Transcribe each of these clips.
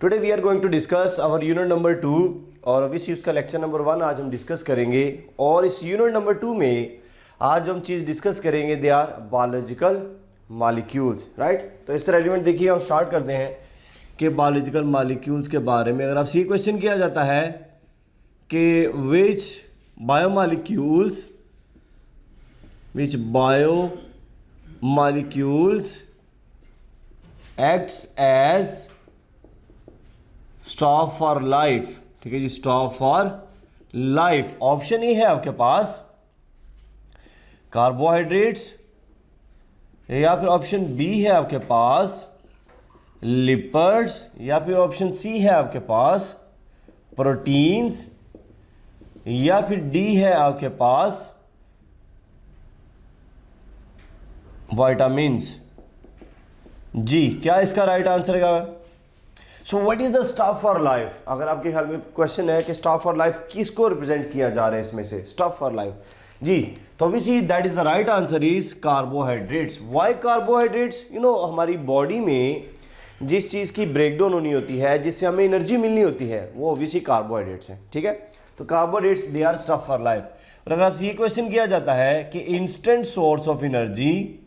Today we are going to discuss our unit number 2 और obviously उसका lecture number 1 आज हम डिस्कस करेंगे। और इस यूनिट नंबर 2 में आज हम चीज़ डिस्कस करेंगे they are biological molecules, right. तो इस तरह एलिमेंट देखिए हम स्टार्ट करते हैं कि बायोलॉजिकल मॉलिक्यूल्स के बारे में अगर आपसे ये क्वेश्चन किया जाता है कि which biomolecules acts as stop for life, ठीक है जी, stop for life. Option A है आपके पास कार्बोहाइड्रेट्स, या फिर ऑप्शन बी है आपके पास लिपिड्स, या फिर ऑप्शन सी है आपके पास प्रोटीन्स, या फिर डी है आपके पास विटामिन्स। जी, क्या इसका राइट आंसर है? So what is the stop for life? अगर आपके ख्याल में क्वेश्चन है कि स्टॉप फॉर लाइफ किसको रिप्रेजेंट किया जा रहा है इसमें से, स्टॉप फॉर लाइफ, जी, तो obviously that is the right answer is carbohydrates. Why carbohydrates? हमारी बॉडी में जिस चीज़ की ब्रेकडाउन होनी होती है, जिससे हमें एनर्जी मिलनी होती है, वो ऑब्वियसली कार्बोहाइड्रेट्स हैं, ठीक है। तो carbohydrates they are stop for life. और अगर आपसे ये क्वेश्चन किया जाता है कि इंस्टेंट सोर्स ऑफ एनर्जी,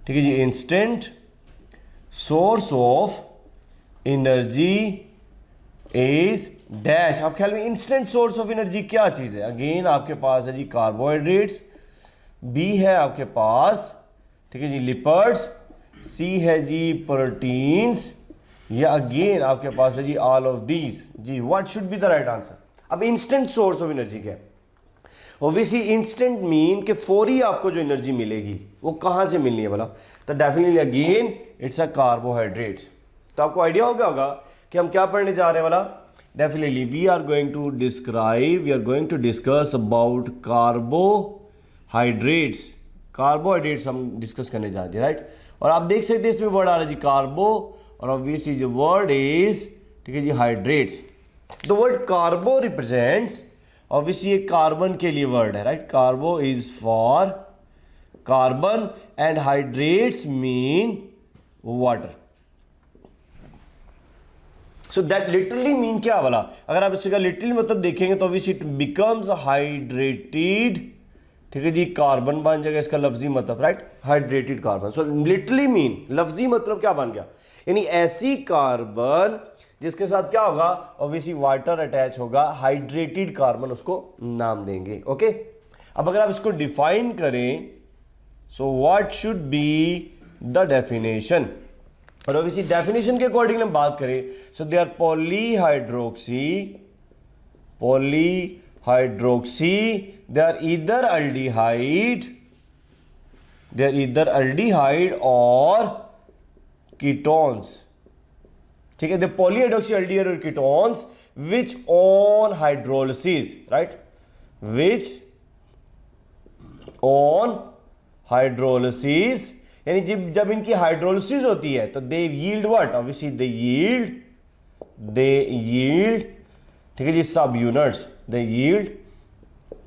ठीक है जी, instant source of energy is dash, आप ख्याल में इंस्टेंट सोर्स ऑफ एनर्जी क्या चीज़ है? अगेन आपके पास है जी कार्बोहाइड्रेट्स, बी है आपके पास, ठीक है जी, लिपिड्स, सी है जी प्रोटीन्स, या अगेन आपके पास है जी ऑल ऑफ दीज। जी, what should be the right answer? अब इंस्टेंट सोर्स ऑफ एनर्जी क्या है? ऑब्वियसली इंस्टेंट मीन कि फौरी आपको जो एनर्जी मिलेगी वो कहाँ से मिलनी है बोला? तो definitely again it's a carbohydrates. तो आपको आइडिया हो गया होगा कि हम क्या पढ़ने जा रहे हैं वाला? Definitely we are going to discuss about carbohydrates. Carbohydrates हम डिस्कस करने जा रहे हैं, राइट। और आप देख सकते हैं इसमें वर्ड आ रहा है जी कार्बो, और ऑब्वियसली जो वर्ड इज, ठीक है जी, hydrates. The word carbo represents, obviously ये कार्बन के लिए वर्ड है, right. Carbo is for carbon and hydrates mean water. So that literally mean क्या वाला? अगर आप इसका लिटरली मतलब देखेंगे तो ऑब्वियसली इट बिकम्स हाइड्रेटेड, ठीक है जी, कार्बन बन जाएगा इसका लफ्जी मतलब, right, hydrated carbon. So literally mean लफ्जी मतलब क्या बन गया? यानी ऐसी कार्बन जिसके साथ क्या होगा? ऑब्वियसली वाटर अटैच होगा, हाइड्रेटेड कार्बन उसको नाम देंगे, ओके। अब अगर आप इसको डिफाइन करें, so what should be the definition? और ऑब्वियसली डेफिनेशन के अकॉर्डिंग हम बात करें, so they are polyhydroxy, they are either aldehyde or ketones, ठीक है। The polyhydroxy aldehyde or ketones which on hydrolysis, right, which on hydrolysis, यानी जब इनकी हाइड्रोलिसिस होती है तो they yield what? Obviously they yield, ठीक है जी, sub units, they yield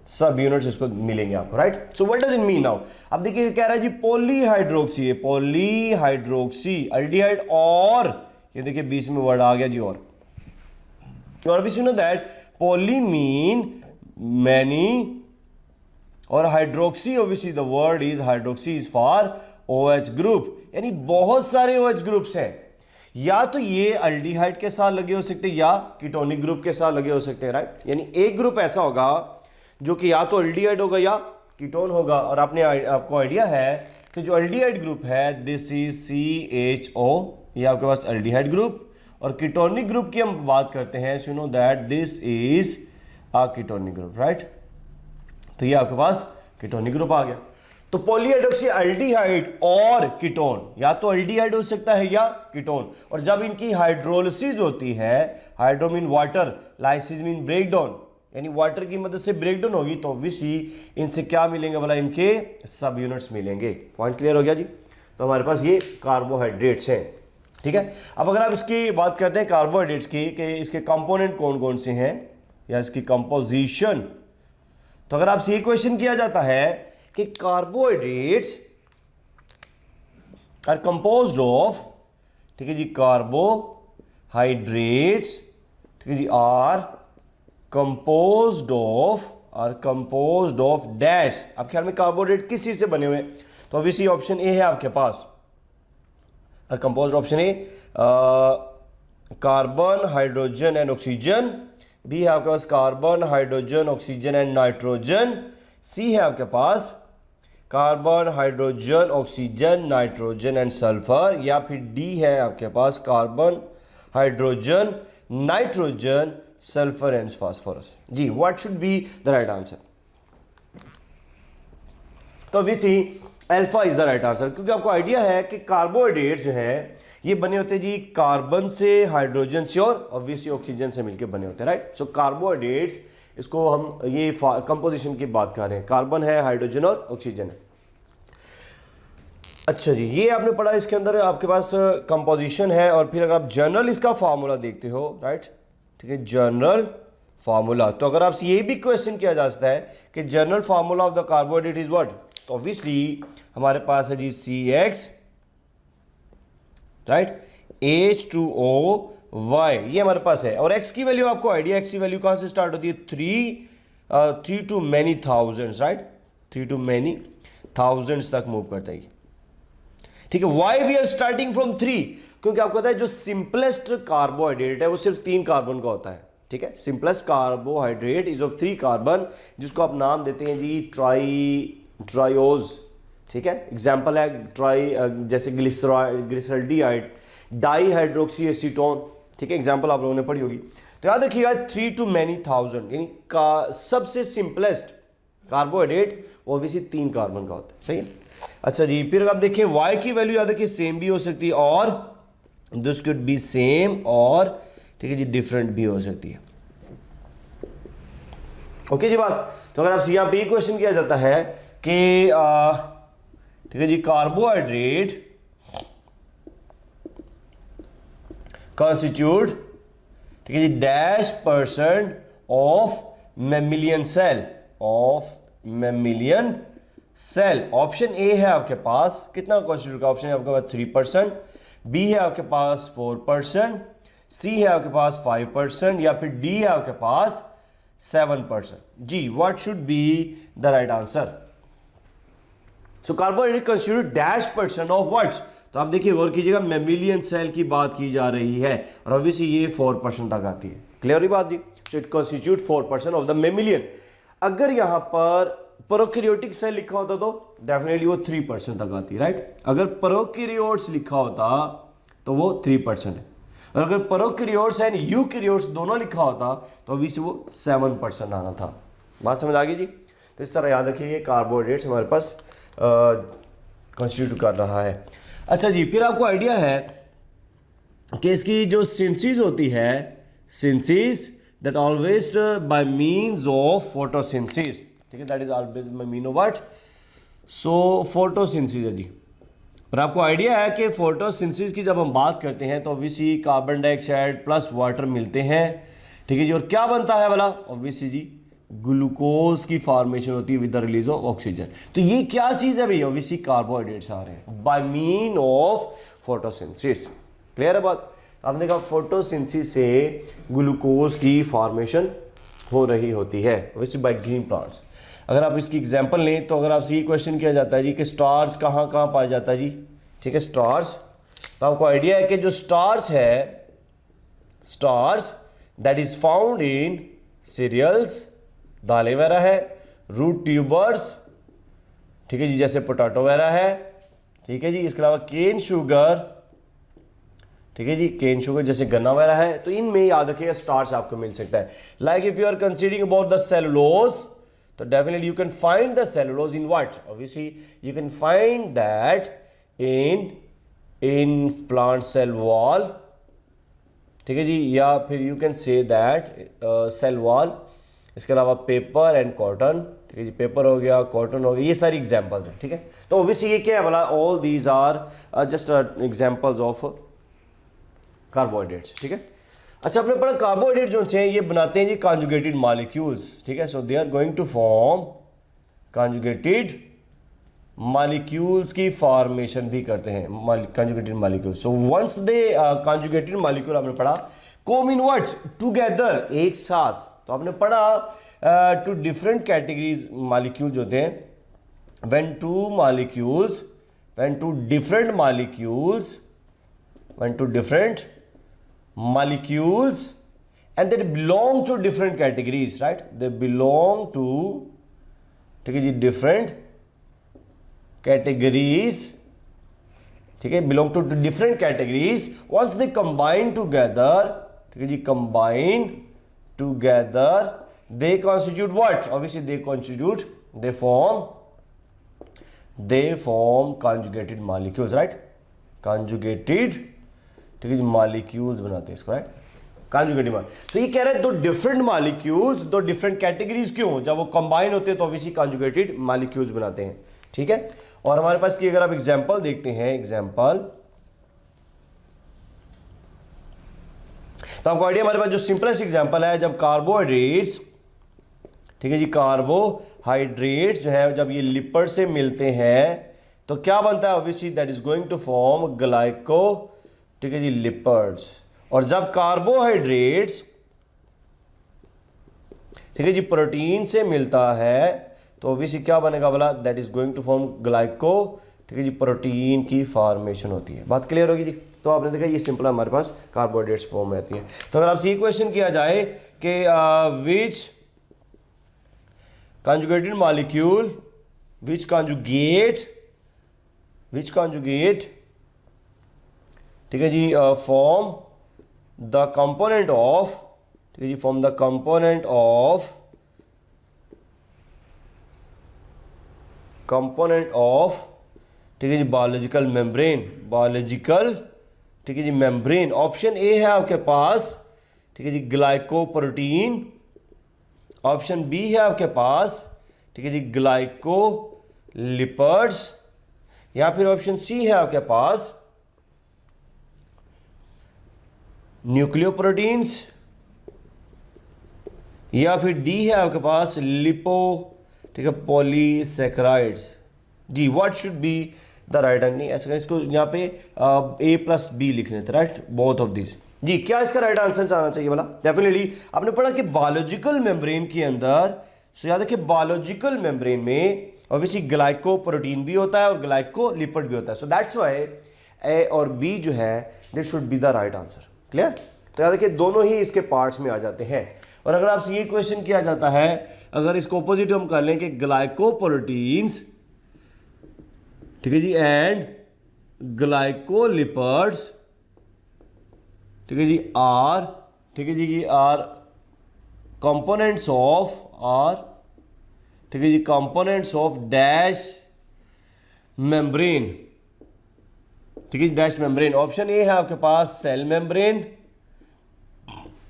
sub units इसको मिलेंगे आपको, right. So what does it mean now? अब देखिए कह रहा है जी पॉलीहाइड्रोक्सी, पॉलीहाइड्रोक्सी अल्डिहाइड, और ये देखिए बीच में वर्ड आ गया जी और obviously know that poly mean many, और hydroxy obviously the word is hydroxy is for OH group, यानी बहुत सारे OH ग्रुप्स हैं। या तो ये अल्डिहाइड के साथ लगे हो सकते हैं या कीटोनिक ग्रुप के साथ लगे हो सकते हैं, राइट। यानी एक ग्रुप ऐसा होगा जो कि या तो अल्डिहाइड होगा या कीटोन होगा। और आपको आइडिया है कि जो अल्डिहाइड ग्रुप है दिस इज CHO, ये आपके पास अल्डिहाइड ग्रुप। और कीटोनिक ग्रुप की हम बात करते हैं, so know that this is a ketonic group, right. तो ये आपके पास कीटोनिक ग्रुप आ गया। तो पॉलीहाइड्रोक्सी अल्डिहाइड और कीटोन, या तो अल्डिहाइड हो सकता है या कीटोन। और जब इनकी हाइड्रोलिसिस होती है, hydro mean water, lysis mean breakdown, यानी वाटर की मदद से ब्रेकडाउन होगी, तो ऑब्वियसली इनसे क्या मिलेंगे बोला? इनके सब यूनिट्स मिलेंगे। पॉइंट क्लियर हो गया जी? तो हमारे पास ये कार्बोहाइड्रेट्स हैं, ठीक है। अब अगर आप इसकी बात करते हैं कार्बोहाइड्रेट्स की कि इसके कंपोनेंट कौन कौन से हैं या इसकी कंपोजिशन, तो अगर आपसे ये क्वेश्चन किया जाता है कि कार्बोहाइड्रेट्स आर कंपोज्ड ऑफ, ठीक है जी, कार्बोहाइड्रेट्स हाइड्रेट्स, ठीक है जी, आर कंपोज्ड ऑफ डैश। आप ख्याल में कार्बोहाइड्रेट किस चीज से बने हुए हैं? तो ऑब्वियसली ऑप्शन ए है आपके पास, composed option A carbon, hydrogen and oxygen. B है आपके पास carbon, hydrogen, oxygen and nitrogen. C है आपके पास carbon, hydrogen, oxygen, nitrogen and sulphur. या फिर डी है आपके पास carbon, hydrogen, nitrogen, sulphur and phosphorus. जी, what should be the right answer? तो obviously alpha is the right answer, क्योंकि आपको आइडिया है कि कार्बोहाइड्रेट जो है ये बने होते हैं जी कार्बन से, हाइड्रोजन से और ऑब्वियसली ऑक्सीजन से मिलकर बने होते हैं, राइट। सो कार्बोहाइड्रेट्स, इसको हम ये कंपोजिशन की बात कर रहे हैं, कार्बन है, हाइड्रोजन और ऑक्सीजन है। अच्छा जी, ये आपने पढ़ा, इसके अंदर आपके पास कंपोजिशन है। और फिर अगर आप जनरल इसका फार्मूला देखते हो, राइट, ठीक है, जनरल फार्मूला, तो अगर आपसे ये भी क्वेश्चन किया जा सकता है कि general formula of the carbohydrate is what, तो ऑब्वियसली हमारे पास है जी CX, राइट, H2O, ये हमारे पास है। और X की वैल्यू आपको आइडिया, X की वैल्यू कहां से स्टार्ट होती है? 3 to many thousands, right, 3 to many thousands तक मूव करता है, ठीक है। Why we are starting from 3? क्योंकि आपको पता है जो सिंपलेस्ट कार्बोहाइड्रेट है वो सिर्फ 3 कार्बन का होता है, ठीक है। Simplest carbohydrate is of 3 carbon, जिसको आप नाम देते हैं जी ट्राइओज, ठीक है। एग्जाम्पल है जैसे ग्लिसरॉल्डिहाइड, डाई हाइड्रोक्सी एसीटोन, ठीक है, एग्जाम्पल आप लोगों ने पढ़ी होगी। तो याद रखिएगा 3 to many thousand, यानी का सबसे सिंपलेस्ट कार्बोहाइड्रेट वो ऑब्वियसली 3 कार्बन का होता है, सही है। अच्छा जी, फिर आप देखिए y की वैल्यू याद रखिए सेम भी हो सकती है और दिस कुड बी सेम, और ठीक है जी डिफरेंट भी हो सकती है। ओके जी बात। तो अगर आपसे यहां पे क्वेश्चन किया जाता है कि ठीक है जी कार्बोहाइड्रेट कॉन्स्टिट्यूट, ठीक है जी, dash % of mammalian cell, option A है आपके पास कितना कॉन्स्टिट्यूट का? ऑप्शन है आपके पास 3%, बी है आपके पास 4%, सी है आपके पास 5%, या फिर डी है आपके पास 7%। जी, what should be the right answer? So carbohydrate constitute dash % of what? तो आप देखिए गौर कीजिएगा, मैमिलियन सेल की बात की जा रही है और ऑब्वियसली ये 4% तक आती है। क्लियर ही बात जी? So it constitute 4% of the mammalian. अगर यहां पर प्रोकैरियोटिक सेल लिखा होता तो डेफिनेटली वो 3% तक आती है, राइट। अगर प्रोकैरियोट्स लिखा होता तो वो 3% है, और अगर प्रोकैरियोट्स एंड यूकैरियोट्स दोनों लिखा होता तो ऑब्वियसली वो 7% आना था। बात समझ आ गई जी? तो इस तरह याद रखिए कार्बोहाइड्रेट्स हमारे पास कॉन्स्टिट्यूट कर रहा है। अच्छा जी, फिर आपको आइडिया है कि इसकी जो सिंथेसिस होती है, synthesis that always by means of photosynthesis, ठीक है, that is always by mean of what? So photosynthesis है जी। और आपको आइडिया है कि फोटोसिंथेसिस की जब हम बात करते हैं तो obviously carbon dioxide plus water मिलते हैं, ठीक है जी, और क्या बनता है वाला? ऑब्वियसली जी ग्लूकोज की फॉर्मेशन होती है with the release of oxygen. तो ये क्या चीज है भाई? ऑब्वियसली कार्बोहाइड्रेट्स आ रहे हैं by mean of photosynthesis. Clear है बात? आपने कहा फोटोसिंथेसिस से ग्लूकोज की फॉर्मेशन हो रही होती है ऑब्वियसली बाय ग्रीन प्लांट्स। अगर आप इसकी एग्जांपल लें तो अगर आपसे ये क्वेश्चन किया जाता है जी कि स्टार्च कहाँ कहाँ पाया जाता है जी, ठीक है, स्टार्च, तो आपको आइडिया है कि जो स्टार्च है, starch that is found in cereals, दालें वगैरह है, रूट ट्यूबर्स, ठीक है जी, जैसे पोटैटो वगैरह है, ठीक है जी, इसके अलावा केन शुगर, ठीक है जी, केन शुगर जैसे गन्ना वगैरह है, तो इनमें याद रखिएगा स्टार्च आपको मिल सकता है। Like if you are considering about the cellulose, तो definitely you can find the cellulose in what? Obviously you can find that in plant cell wall, ठीक है जी, या फिर you can say that cell wall. इसके अलावा paper and cotton, ठीक है जी, पेपर हो गया, कॉटन हो गया, ये सारी एग्जांपल्स हैं, ठीक है। तो ऑब्वियसली ये क्या है बोला? All these are just examples of carbohydrates, ठीक है। अच्छा, आपने पढ़ा कार्बोहाइड्रेट जो हैं ये बनाते हैं जी कॉन्जुगेटेड मॉलिक्यूल्स, ठीक है। So they are going to form conjugated molecules की फॉर्मेशन भी करते हैं, conjugated molecule. So once they conjugated molecule आपने पढ़ा, को मीन व्हाट, टुगेदर, एक साथ। तो आपने पढ़ा टू डिफरेंट कैटेगरीज मॉलिक्यूल जो होते हैं, when two different molecules and they belong to different categories, right? They belong to, ठीक है जी, different categories, ठीक है, belong to different categories, once they combine together, ठीक है जी, combine together, they constitute what? Obviously they form conjugated molecules, right? Conjugated, ठीक है जी, molecules बनाते हैं इसको, right? Conjugated molecules। तो ये कह रहे हैं दो डिफरेंट मॉलिक्यूल्स, दो डिफरेंट कैटेगरीज क्यों, जब वो कंबाइन होते हैं तो ऑब्वियसली कंजुगेटेड मॉलिक्यूल्स बनाते हैं, ठीक है। और हमारे पास की अगर आप एग्जांपल देखते हैं, एग्जांपल, तो आपको आइडिया, हमारे पास जो सिंपलेस्ट एग्जांपल है, जब कार्बोहाइड्रेट्स, ठीक है जी, कार्बोहाइड्रेट्स जो है जब ये लिपिड से मिलते हैं तो क्या बनता है, obviously that is going to form glyco, ठीक है जी, लिपिड्स। और जब कार्बोहाइड्रेट्स, ठीक है जी, प्रोटीन से मिलता है तो ऑब्वियसली क्या बनेगा बोला, that is going to form glyco, ठीक है जी, प्रोटीन की फॉर्मेशन होती है। बात क्लियर होगी जी। तो आपने देखा ये सिंपल हमारे पास कार्बोहाइड्रेट्स फॉर्म में आती है। तो अगर आपसे ये क्वेश्चन किया जाए कि विच conjugated molecule, which conjugate, ठीक है जी, form the component of, ठीक है जी, form the component of ठीक है जी, बायोलॉजिकल मेम्ब्रेन, ठीक है जी, मेम्ब्रेन। ऑप्शन ए है आपके पास, ठीक है जी, ग्लाइकोप्रोटीन। ऑप्शन बी है आपके पास, ठीक है जी, ग्लाइकोलिपिड्स। या फिर ऑप्शन सी है आपके पास न्यूक्लियोप्रोटीन्स। या फिर डी है आपके पास लिपो, ठीक है, पॉलीसैकेराइड्स। जी, what should be the right answer? नहीं ऐसा करें, इसको यहाँ पे A+B लिख लेते, राइट, बोथ ऑफ दिस। जी, क्या इसका राइट आंसर आना चाहिए बोला? डेफिनेटली आपने पढ़ा कि बायोलॉजिकल मेम्ब्रेन के अंदर, सो याद रखिए, बायोलॉजिकल मेम्ब्रेन में ऑब्वियसली ग्लाइकोप्रोटीन भी होता है और ग्लाइकोलिपिड भी होता है। सो दैट्स व्हाई ए और बी जो है this should be the right answer. Clear? तो याद रखिए दोनों ही इसके पार्ट्स में आ जाते हैं। और अगर आपसे ये क्वेश्चन किया जाता है, अगर इसको ऑपोजिट हम कर लें कि ग्लाइकोप्रोटीन्स, ठीक है जी, एंड ग्लाइकोलिपिड्स, ठीक है जी, आर, ठीक है जी, आर कंपोनेंट्स ऑफ, आर, ठीक है जी, कंपोनेंट्स ऑफ डैश मेम्ब्रेन, ठीक है, डैश मेम्ब्रेन। ऑप्शन ए है आपके पास सेल मेम्ब्रेन।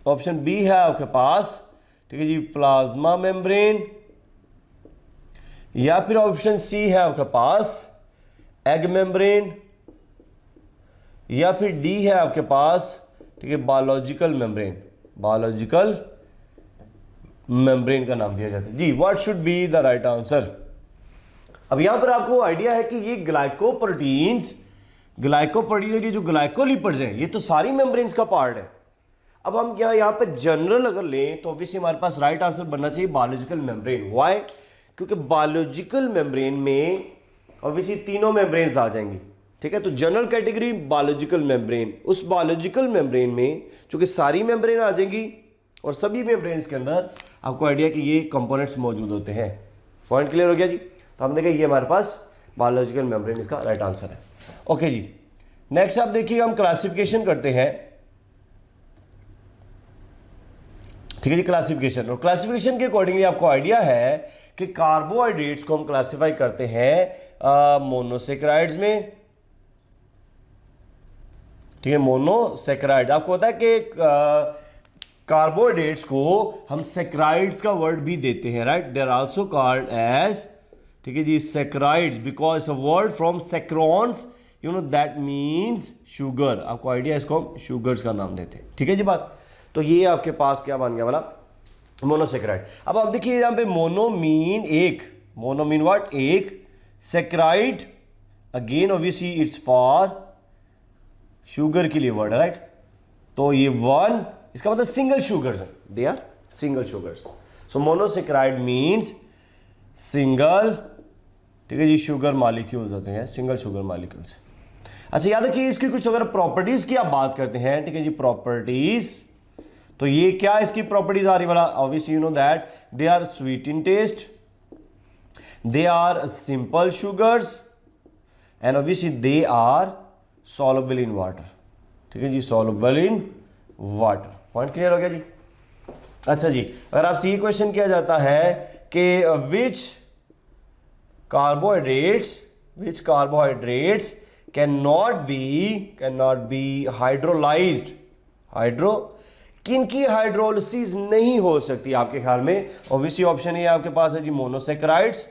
ऑप्शन बी है आपके पास, ठीक है जी, प्लाज्मा मेम्ब्रेन। या फिर ऑप्शन सी है आपके पास एग मेम्ब्रेन। या फिर डी है आपके पास, ठीक है, बायोलॉजिकल मेम्ब्रेन का नाम दिया जाता है। जी, what should be the right answer? अब यहां पर आपको आइडिया है कि ये ग्लाइकोप्रोटीन्स की जो ग्लाइकोलिपिड्स हैं, ये तो सारी मेम्ब्रेन्स का पार्ट है। अब हम यहाँ पे जनरल अगर लें तो ऑब्वियसली हमारे पास राइट आंसर बनना चाहिए बायोलॉजिकल मेम्ब्रेन। व्हाई? क्योंकि बायोलॉजिकल मेम्ब्रेन में ऑब्वियसली तीनों मेम्ब्रेन्स आ जाएंगी, ठीक है। तो जनरल कैटेगरी बायोलॉजिकल मेम्ब्रेन, उस बायोलॉजिकल मेम्ब्रेन में चूंकि सारी मेम्ब्रेन आ जाएंगी और सभी मेम्ब्रेन्स के अंदर आपको आइडिया कि ये कंपोनेंट्स मौजूद होते हैं। पॉइंट क्लियर हो गया जी? तो हमने कहा ये हमारे पास बायोलॉजिकल मेम्ब्रेन इसका राइट आंसर है। ओके जी, नेक्स्ट आप देखिए, हम क्लासिफिकेशन करते हैं, ठीक है जी, क्लासिफिकेशन। और क्लासिफिकेशन के अकॉर्डिंगली आपको आइडिया है कि कार्बोहाइड्रेट्स को हम क्लासिफाई करते हैं मोनोसेकेराइड्स में, ठीक है, मोनोसेकेराइड। आपको पता है कि कार्बोहाइड्रेट्स को हम सेकेराइड्स का वर्ड भी देते हैं, right. They are also called as, ठीक है जी, saccharides, because a word from saccharons, you know, that means sugar. आपको आइडिया, इसको हम शुगर्स का नाम देते हैं, ठीक है जी बात। तो ये आपके पास क्या बन गया वाला, मोनोसेकेराइड। अब आप देखिए यहाँ पे मोनो मीन एक, मोनो मीन व्हाट, एक, saccharide again obviously it's for sugar के लिए वर्ड है, राइट। तो ये 1 इसका मतलब सिंगल शुगर्स है, they are single sugars. So monosaccharide means single, ठीक है जी, शुगर मॉलिक्यूल्स होते हैं, सिंगल शुगर मॉलिक्यूल्स। अच्छा याद रखिए इसकी कुछ अगर प्रॉपर्टीज की आप बात करते हैं, ठीक है जी, प्रॉपर्टीज, तो ये क्या इसकी प्रॉपर्टीज आ रही वाला, obviously you know that they are sweet in taste, they are simple sugars and obviously they are soluble in water, ठीक है जी, soluble in water. Point clear हो गया जी। अच्छा जी, अगर आपसे ये क्वेश्चन किया जाता है कि which carbohydrates can not be hydrolysed, किन की हाइड्रोलिसिस नहीं हो सकती आपके ख्याल में? ऑब्वियसली ऑप्शन ए आपके पास है जी मोनोसेक्राइड्स,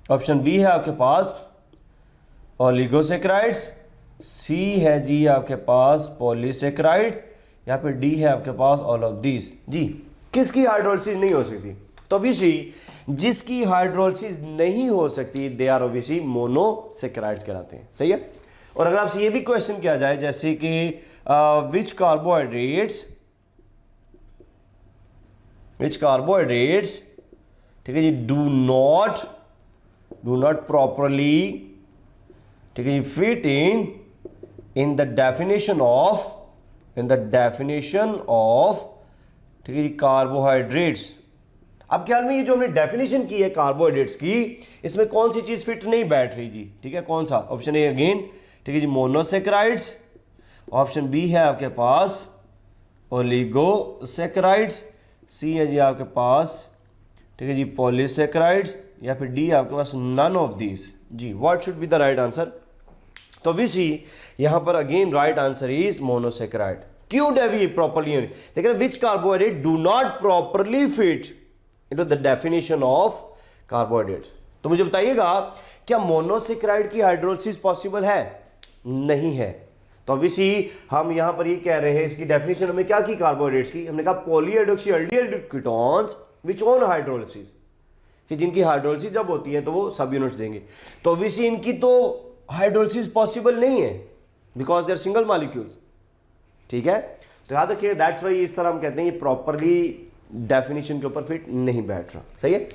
ऑप्शन बी है आपके पास ओलिगोसेक्राइड्स, सी है जी आपके पास पॉलीसेक्राइड, या फिर डी है आपके पास ऑल ऑफ दीज। जी किसकी हाइड्रोलिसिस नहीं हो सकती? तो ऑब्वियसली जिसकी हाइड्रोलिसिस नहीं हो सकती दे आर ऑब्वियसली मोनोसेक्राइड्स कहलाते हैं, सही है। और अगर आपसे ये भी क्वेश्चन किया जाए जैसे कि विच कार्बोहाइड्रेट्स, ठीक है जी, डू नॉट प्रॉपरली, ठीक है जी, fit in the definition of, ठीक है जी, कार्बोहाइड्रेट्स। अब ख्याल में ये जो हमने डेफिनेशन की है कार्बोहाइड्रेट्स की, इसमें कौन सी चीज फिट नहीं बैठ रही जी? ठीक है, कौन सा? ऑप्शन ए अगेन, ठीक है जी, मोनोसेक्राइड्स, ऑप्शन बी है आपके पास ओलिगोसेक्राइड्स, सी है जी आपके पास, ठीक है जी, पॉलीसेक्राइड्स, या फिर डी आपके पास नन ऑफ दीज। जी what should be the right answer? तो ऑब्वियसली यहां पर again right answer is monosaccharide. क्यों डेवी प्रॉपरली देख रहे, which carbohydrate do not properly fit into the definition of carbohydrate. तो मुझे बताइएगा क्या मोनोसेक्राइड की हाइड्रोलिसिस पॉसिबल है? नहीं है। तो ऑब्वियसली हम यहां पर ये कह रहे हैं, इसकी डेफिनेशन हमें क्या की कार्बोहाइड्रेट्स की? हमने कहा polyhydroxy aldehyde ketones which on hydrolysis, कि जिनकी हाइड्रोलिसिस जब होती है तो वो सब यूनिट्स देंगे। तो ऑब्वियसली इनकी तो हाइड्रोलिसिस पॉसिबल नहीं है because they are single molecules, ठीक है। तो याद रखिए दैट्स वाई इस तरह हम कहते हैं ये प्रॉपरली डेफिनेशन के ऊपर फिट नहीं बैठ रहा, सही है।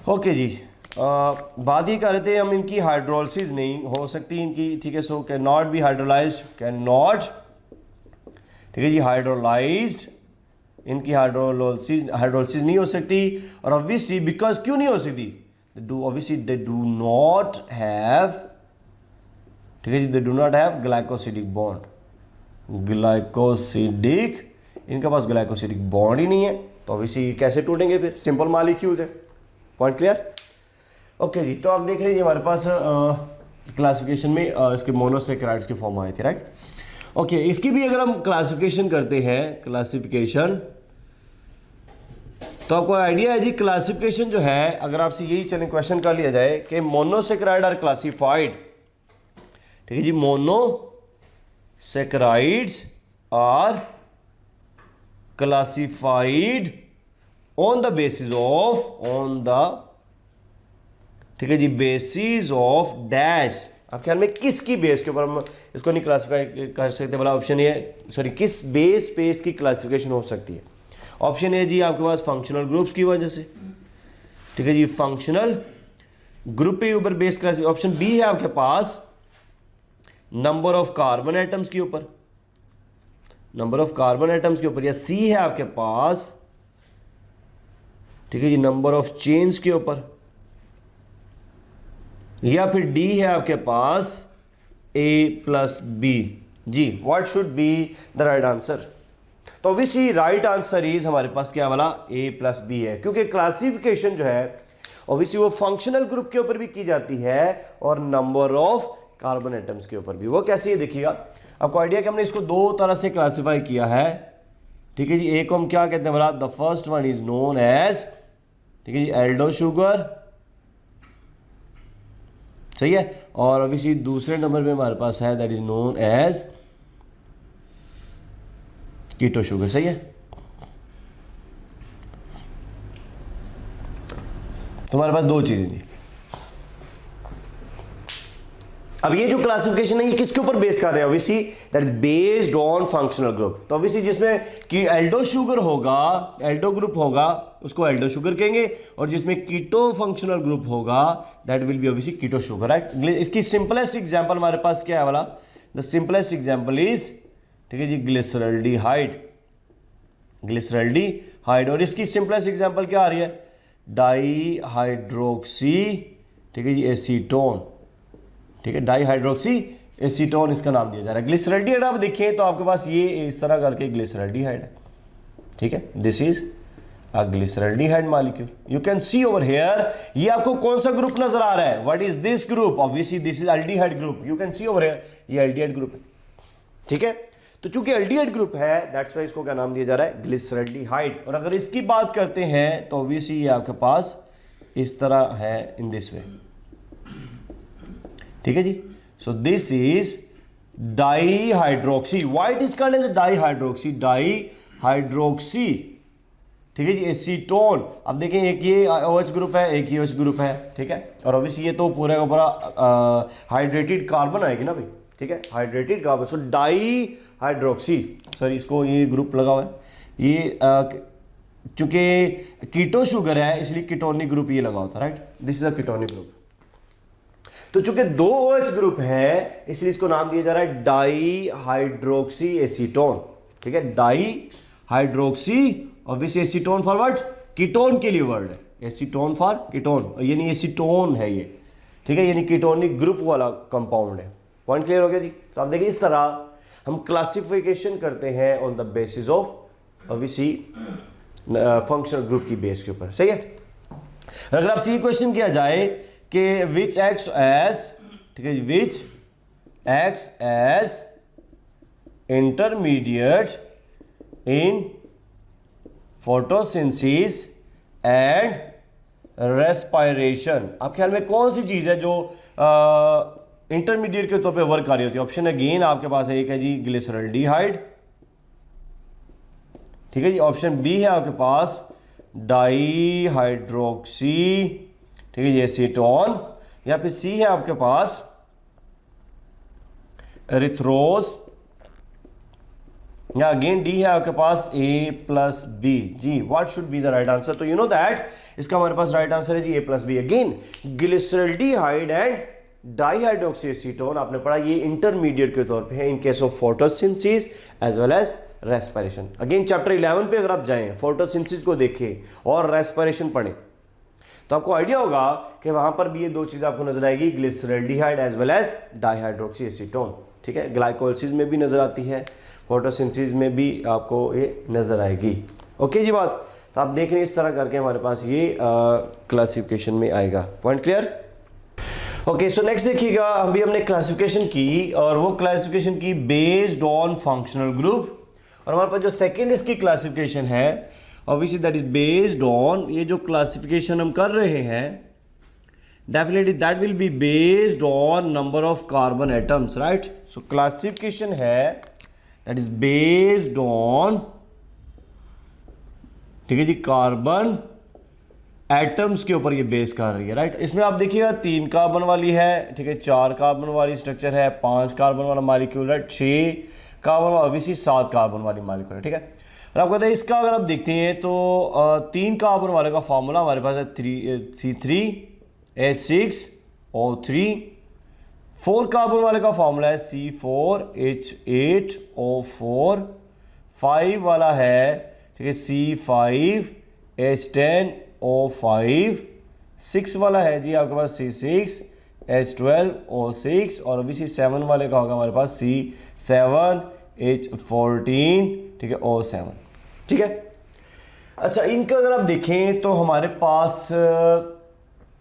ओके जी, बात ही कर रहे थे हम, इनकी हाइड्रोलिसिस नहीं हो सकती इनकी, ठीक है। So can not be hydrolysed, can not, ठीक है जी, हाइड्रोलाइज्ड, इनकी हाइड्रोलिसिस नहीं हो सकती। और ऑब्वियसली बिकॉज क्यों नहीं हो सकती? दे डू नॉट हैव, ठीक है जी, they do not have glycosidic bond, इनके पास ग्लाइकोसिडिक बॉन्ड ही नहीं है, तो ऑब्वियसली कैसे टूटेंगे फिर? सिंपल मॉलिक्यूल्स है। Point clear? ओके जी, तो आप देख रहे हैं हमारे पास क्लासिफिकेशन में इसके मोनोसेक्राइड्स के फॉर्म आए थे, राइट। ओके, इसकी भी अगर हम क्लासिफिकेशन करते हैं, क्लासिफिकेशन, तो आपको आइडिया है जी क्लासिफिकेशन जो है, अगर आपसे यही चलें क्वेश्चन कर लिया जाए कि मोनोसेक्राइड आर क्लासिफाइड, ठीक है जी, monosaccharides are classified on the basis of, ठीक है जी, बेसिस ऑफ डैश। आप ख्याल में किसकी बेस के ऊपर हम इसको नहीं क्लासिफाई कर सकते? बोला ऑप्शन ए, सॉरी, किस बेस पे इसकी क्लासिफिकेशन हो सकती है? ऑप्शन ए जी आपके पास फंक्शनल ग्रुप्स की वजह से, ठीक है जी, फंक्शनल ग्रुप के ऊपर बेस क्लासिफिकेशन। ऑप्शन बी है आपके पास नंबर ऑफ कार्बन एटम्स के ऊपर, या सी है आपके पास, ठीक है जी, नंबर ऑफ चेन्स के ऊपर, या फिर डी है आपके पास A+B। जी what should be the right answer? तो ऑब्वियसली राइट आंसर इज हमारे पास क्या वाला? A+B है, क्योंकि क्लासिफिकेशन जो है ऑब्वियसली वो फंक्शनल ग्रुप के ऊपर भी की जाती है और नंबर ऑफ कार्बन एटम्स के ऊपर भी। वो कैसे है देखिएगा, आपको आइडिया कि हमने इसको दो तरह से क्लासिफाई किया है, ठीक है जी। एक को हम क्या कहते हैं बोला? The first one is known as, ठीक है जी, एल्डो शुगर, सही है। और ऑब्वियसली दूसरे नंबर पे हमारे पास है that is known as keto sugar, सही है। तो तुम्हारे पास दो चीजें जी। अब ये जो क्लासिफिकेशन है ये किसके ऊपर बेस कर रहे हैं? Obviously that is based on functional group. तो ऑब्वियसली जिसमें कि एल्डो शुगर होगा, एल्डो ग्रुप होगा, उसको एल्डो शुगर कहेंगे, और जिसमें कीटो फंक्शनल ग्रुप होगा that will be obviously keto sugar, right. इसकी सिंपलेस्ट एग्जांपल हमारे पास क्या है वाला? द सिंपलेस्ट एग्जांपल इज, ठीक है जी, ग्लिसरल्डिहाइड, ग्लिसरल्डिहाइड। और इसकी सिंपलेस्ट एग्जांपल क्या आ रही है? डाईहाइड्रोक्सी, ठीक है जी, एसीटोन, ठीक है, डाईहाइड्रोक्सी एसीटोन इसका नाम दिया जा रहा है। ग्लिसरल्डिहाइड आप देखिए तो आपके पास ये इस तरह करके ग्लिसरल्डिहाइड है, ठीक है, this is a glyceraldehyde molecule. You can see over here, ये आपको कौन सा ग्रुप नजर आ रहा है? What is this group? Obviously this is aldehyde group. You can see over here, ये एल्डिहाइड ग्रुप है, ठीक है। तो चूंकि एल्डिहाइड ग्रुप है दैट्स वाई इसको क्या नाम दिया जा रहा है? ग्लिसरल्डिहाइड। और अगर इसकी बात करते हैं तो ऑब्वियसली ये आपके पास इस तरह है, इन दिस वे, ठीक है जी। So this is dihydroxy. Why it is called as dihydroxy? Dihydroxy, ठीक है जी, एसीटोन। अब देखें एक ये OH ग्रुप है, एक ये OH ग्रुप है, ठीक है। और ऑब्वियसली ये तो पूरा का पूरा हाइड्रेटेड कार्बन आएगी ना भाई, ठीक है, हाइड्रेटेड कार्बन। सो डाईहाइड्रोक्सी, सॉरी इसको ये ग्रुप लगा हुआ है, ये चूंकि कीटो शुगर है इसलिए कीटोनिक ग्रुप ये लगा होता है, right. This is a ketonic group. तो चूंकि दो OH ग्रुप है इसलिए इसको नाम दिया जा रहा है डाईहाइड्रोक्सी एसीटोन, ठीक है, dihydroxy. Obviously acetone for what? Ketone के लिए वर्ड है, एसीटोन फॉर कीटोन, यानी एसीटोन है ये, ठीक है, यानी कीटोनिक ग्रुप वाला कंपाउंड है। पॉइंट क्लियर हो गया जी। तो आप देखिए इस तरह हम क्लासिफिकेशन करते हैं on the basis of obviously functional group की बेस के ऊपर, सही है। अगर आपसे ये क्वेश्चन किया जाए कि विच एक्ट्स एज, ठीक है, which acts as intermediate in photosynthesis and respiration, आप ख्याल में कौन सी चीज है जो इंटरमीडिएट के तौर पे वर्क आ रही होती है? ऑप्शन अगेन आपके पास एक है जी ग्लिसरल्डिहाइड, ठीक है जी। ऑप्शन बी है आपके पास डाईहाइड्रोक्सी, ठीक है, एसीटोन। या फिर सी है आपके पास एरिथ्रोस, या अगेन डी है आपके पास A+B। जी what should be the right answer? तो यू नो दैट इसका हमारे पास राइट आंसर है जी A+B। Again glyceraldehyde and dihydroxy acetone आपने पढ़ा, ये इंटरमीडिएट के तौर पे है in case of photosynthesis as well as respiration. Again chapter 11 पे अगर आप जाएं, फोटोसिंथेसिस को देखें और रेस्पिरेशन पढ़ें तो आपको आइडिया होगा कि वहां पर भी ये दो चीजें आपको नजर आएगी, glyceraldehyde as well as dihydroxy acetone, ठीक है। ग्लाइकोलिसिस में भी नजर आती है, फोटोसिंथेसिस में भी आपको ये नजर आएगी। ओके जी बात। तो आप देख रहे हैं इस तरह करके हमारे पास ये क्लासिफिकेशन में आएगा। Point clear? Okay, so next देखिएगा, अभी हमने क्लासिफिकेशन की और वो क्लासिफिकेशन की बेस्ड ऑन फंक्शनल ग्रुप। और हमारे पास जो सेकंड इसकी क्लासिफिकेशन है obviously that is based on, ये जो क्लासिफिकेशन हम कर रहे हैं definitely that will be based on number of carbon atoms, right. So classification है दैट इज बेस्ड ऑन, ठीक है जी, कार्बन एटम्स के ऊपर ये बेस कर रही है, राइट। इसमें आप देखिएगा 3 कार्बन वाली है, ठीक है, 4 कार्बन वाली स्ट्रक्चर है, 5 कार्बन वाला मॉलिक्यूल है, 6 कार्बन और ऑब्वियसली 7 कार्बन वाली मॉलिक्यूल है, ठीक है। और आपको कहते हैं इसका अगर आप देखते हैं तो 3 कार्बन वाले का फॉर्मूला हमारे पास है C3H6O3। 4 कार्बन वाले का फॉर्मूला है C4H8O4। 5 वाला है, ठीक है, C5H10O5। 6 वाला है जी आपके पास C6H12O6 और ऑब्वियसली 7 वाले का होगा हमारे पास C7H14, ठीक है, O7, ठीक है। अच्छा, इनका अगर आप देखें तो हमारे पास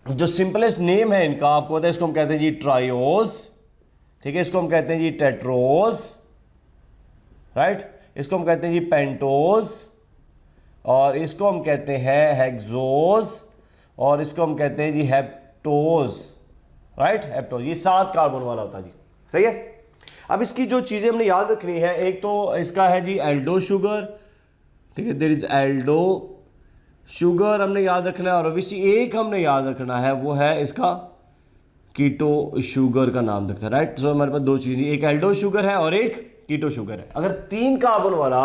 जो सिंपलेस्ट नेम है इनका आपको पता है, इसको हम कहते हैं जी ट्रायोस, ठीक है, इसको हम कहते हैं जी टेट्रोस, राइट, इसको हम कहते हैं जी पेंटोस, और इसको हम कहते हैं हेक्सोस, और इसको हम कहते हैं जी हेप्टोस, राइट, हेप्टोस। ये 7 कार्बन वाला होता है जी, सही है। अब इसकी जो चीजें हमने याद रखनी है, एक तो इसका है जी एल्डो शुगर, ठीक है, देयर इज एल्डो शुगर हमने याद रखना है, और ऑब्वियसली एक हमने याद रखना है, वो है इसका कीटो शुगर का नाम रखता है, राइट। सो हमारे पास दो चीज़ें, एक एल्डो शुगर है और एक कीटो शुगर है। अगर 3 कार्बन वाला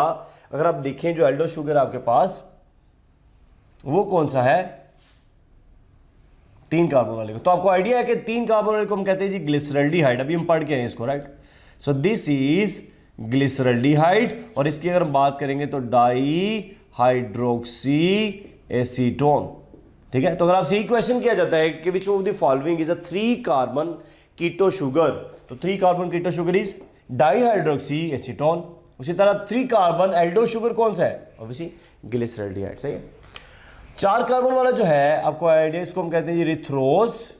अगर आप देखें जो एल्डो शुगर आपके पास, वो कौन सा है, 3 कार्बन वाले को, तो आपको आइडिया है कि 3 कार्बन वाले को हम कहते हैं जी ग्लिसरल्डिहाइड। अभी हम पढ़ के आए इसको, right. So this is glyceraldehyde, और इसकी अगर हम बात करेंगे तो डाई हाइड्रोक्सी एसीटोन, ठीक है। तो अगर आपसे क्वेश्चन किया जाता है कि which of the following is a 3 carbon keto sugar, तो 3 carbon keto sugar is dihydroxy acetone. उसी तरह 3 कार्बन एल्डो शुगर कौन सा है, ऑब्वियसली ग्लिसरल्डिहाइड, सही है। 4 कार्बन वाला जो है आपको आइडिया, इसको हम कहते हैं जी रिथ्रोज,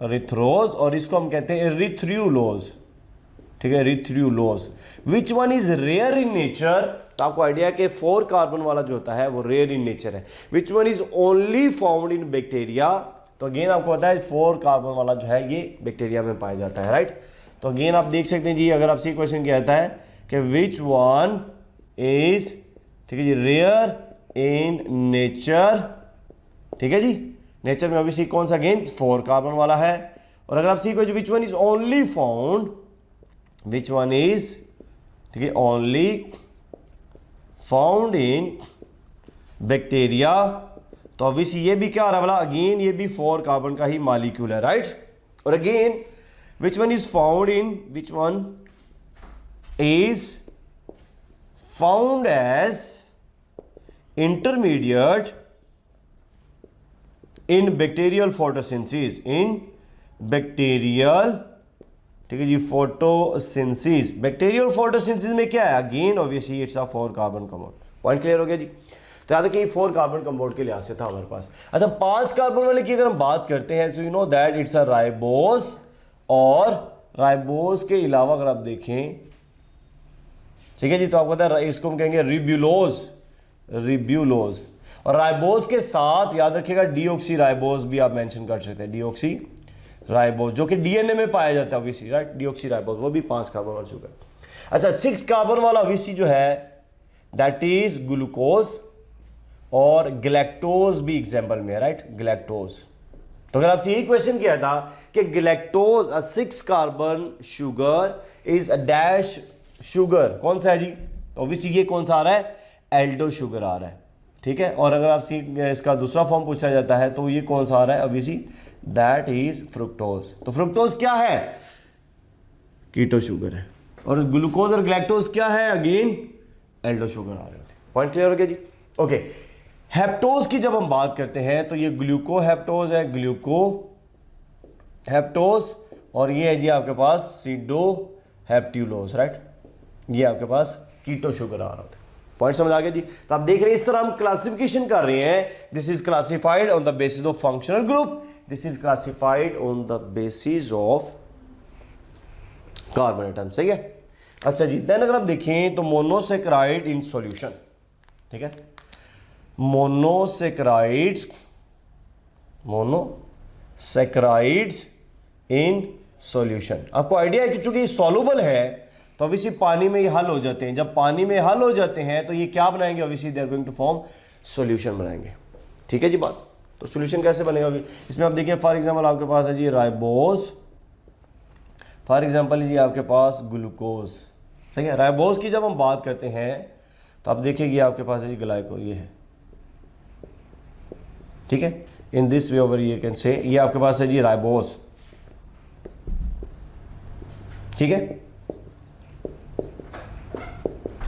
रिथ्रोज, और इसको हम कहते हैं रिथ्रियोलोज, ठीक है, erythrulose. Which one is rare in nature, तो आपको आइडिया है कि 4 कार्बन वाला जो होता है वो रेयर इन नेचर है। विच one is only found in bacteria, तो अगेन आपको पता है 4 कार्बन वाला जो है ये बैक्टीरिया में पाया जाता है, राइट। तो अगेन आप देख सकते हैं जी, अगर आपसे क्वेश्चन किया जाता है कि विच वन इज, ठीक है जी, रेयर इन नेचर, ठीक है जी, नेचर में ऑब्वियसली कौन सा, अगेन 4 कार्बन वाला है। और अगर आप see question which one is only found, which one is, ठीक है, ओनली फाउंड इन बैक्टीरिया, तो ऑब्वियसली ये भी क्या आ रहा है वाला, अगेन ये भी 4 कार्बन का ही मॉलिक्यूल है, राइट। और again which one is found in, which one is found as intermediate in bacterial photosynthesis, in bacterial, ठीक है जी, फोटोसिंथेसिस। बैक्टीरियल फोटोसिंथेसिस में क्या है, again obviously it's a 4 carbon compound. Point clear हो गया जी। तो याद रखिए 4 कार्बन कंपाउंड के लिहाज से था हमारे पास। अच्छा 5 कार्बन वाले की अगर हम बात करते हैं, so you know that it's a ribose, और राइबोस के अलावा अगर आप देखें, ठीक है जी, तो आपको पता है इसको हम कहेंगे रिब्यूलोज, रिब्यूलोज। और राइबोस के साथ याद रखिएगा डीऑक्सी राइबोस भी आप मेंशन कर सकते हैं, डीऑक्सी राइबोस जो कि डीएनए में पाया जाता है ऑब्वियसली, राइट, डीऑक्सी राइबोस, वो भी 5 कार्बन वाला शुगर। अच्छा 6 कार्बन वाला ऑब्वियसली जो है दैट इज ग्लूकोज, और ग्लैक्टोज भी एग्जांपल में है, राइट, ग्लैक्टोज। तो अगर आपसे यही क्वेश्चन किया था कि galactose a 6 carbon sugar is a dash sugar, कौन सा है जी, तो ऑब्वियसली ये कौन सा आ रहा है, एल्डो शुगर आ रहा है, ठीक है। और अगर आपसे इसका दूसरा फॉर्म पूछा जाता है तो ये कौन सा आ रहा है, ऑब्वियसली दैट इज फ्रुक्टोज। तो फ्रुक्टोज क्या है, कीटो शुगर है, और ग्लूकोज और ग्लैक्टोज क्या है, अगेन एल्डो शुगर आ रहे थे। पॉइंट क्लियर हो गया जी, ओके। हेप्टोज की जब हम बात करते हैं तो ये ग्लूको हेप्टोज है, ग्लूको हेप्टोज, और ये है जी आपके पास सीडो हेप्ट्यूलोज, राइट, ये आपके पास कीटो शुगर आ रहा होता है। पॉइंट समझ आ गया जी। तो आप देख रहे हैं इस तरह हम क्लासिफिकेशन कर रहे हैं, this is classified on the basis of functional group, this is classified on the basis of carbon atom, सही है। अच्छा जी, देन अगर आप देखें तो मोनोसेक्राइड इन सॉल्यूशन, ठीक है, मोनोसेक्राइड्स, मोनोसेक्राइड्स इन सॉल्यूशन। आपको आइडिया है कि चूंकि सॉल्युबल है तो ऑब्वियसली पानी में ये हल हो जाते हैं, जब पानी में हल हो जाते हैं तो ये क्या बनाएंगे, obviously they are going to form solution बनाएंगे, ठीक है जी बात। तो सॉल्यूशन कैसे बनेगा अभी इसमें आप देखिए, फॉर एग्जांपल आपके पास है जी राइबोस, फॉर एग्जांपल जी आपके पास ग्लूकोज, सही है। राइबोस की जब हम बात करते हैं तो आप देखिए आपके पास है जी ग्लाइको, ये है, ठीक है, इन दिस वे ओवर ये कैन से, ये आपके पास है जी राइबोस, ठीक है,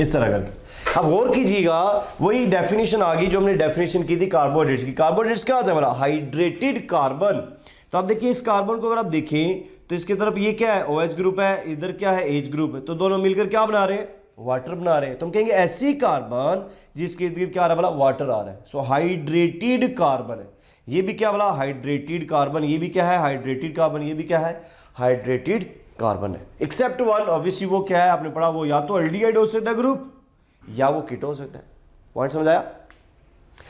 इस तरह करके। अब गौर कीजिएगा वही डेफिनेशन आ गई जो हमने डेफिनेशन की थी कार्बोहाइड्रेट्स की। कार्बोहाइड्रेट्स क्या होता है हमारा, हाइड्रेटेड कार्बन। तो आप देखिए इस कार्बन को अगर आप देखें तो इसकी तरफ ये क्या है, OH ग्रुप है, इधर क्या है, H ग्रुप है, तो दोनों मिलकर क्या बना रहे हैं, वाटर बना रहे हैं। तो हम कहेंगे ऐसी कार्बन जिसके इर्द गिर्द क्या आ रहा है, बोला वाटर आ रहा है, सो हाइड्रेटेड कार्बन है। ये भी क्या बोला, हाइड्रेटेड कार्बन, ये भी क्या है, हाइड्रेटेड कार्बन, ये भी क्या है, हाइड्रेटेड कार्बन है। एक्सेप्ट वन, ऑब्वियसली वो क्या है, आपने पढ़ा, वो या तो एल्डिहाइड हो सकता है ग्रुप या वो कीटो हो सकता है। पॉइंट समझ आया।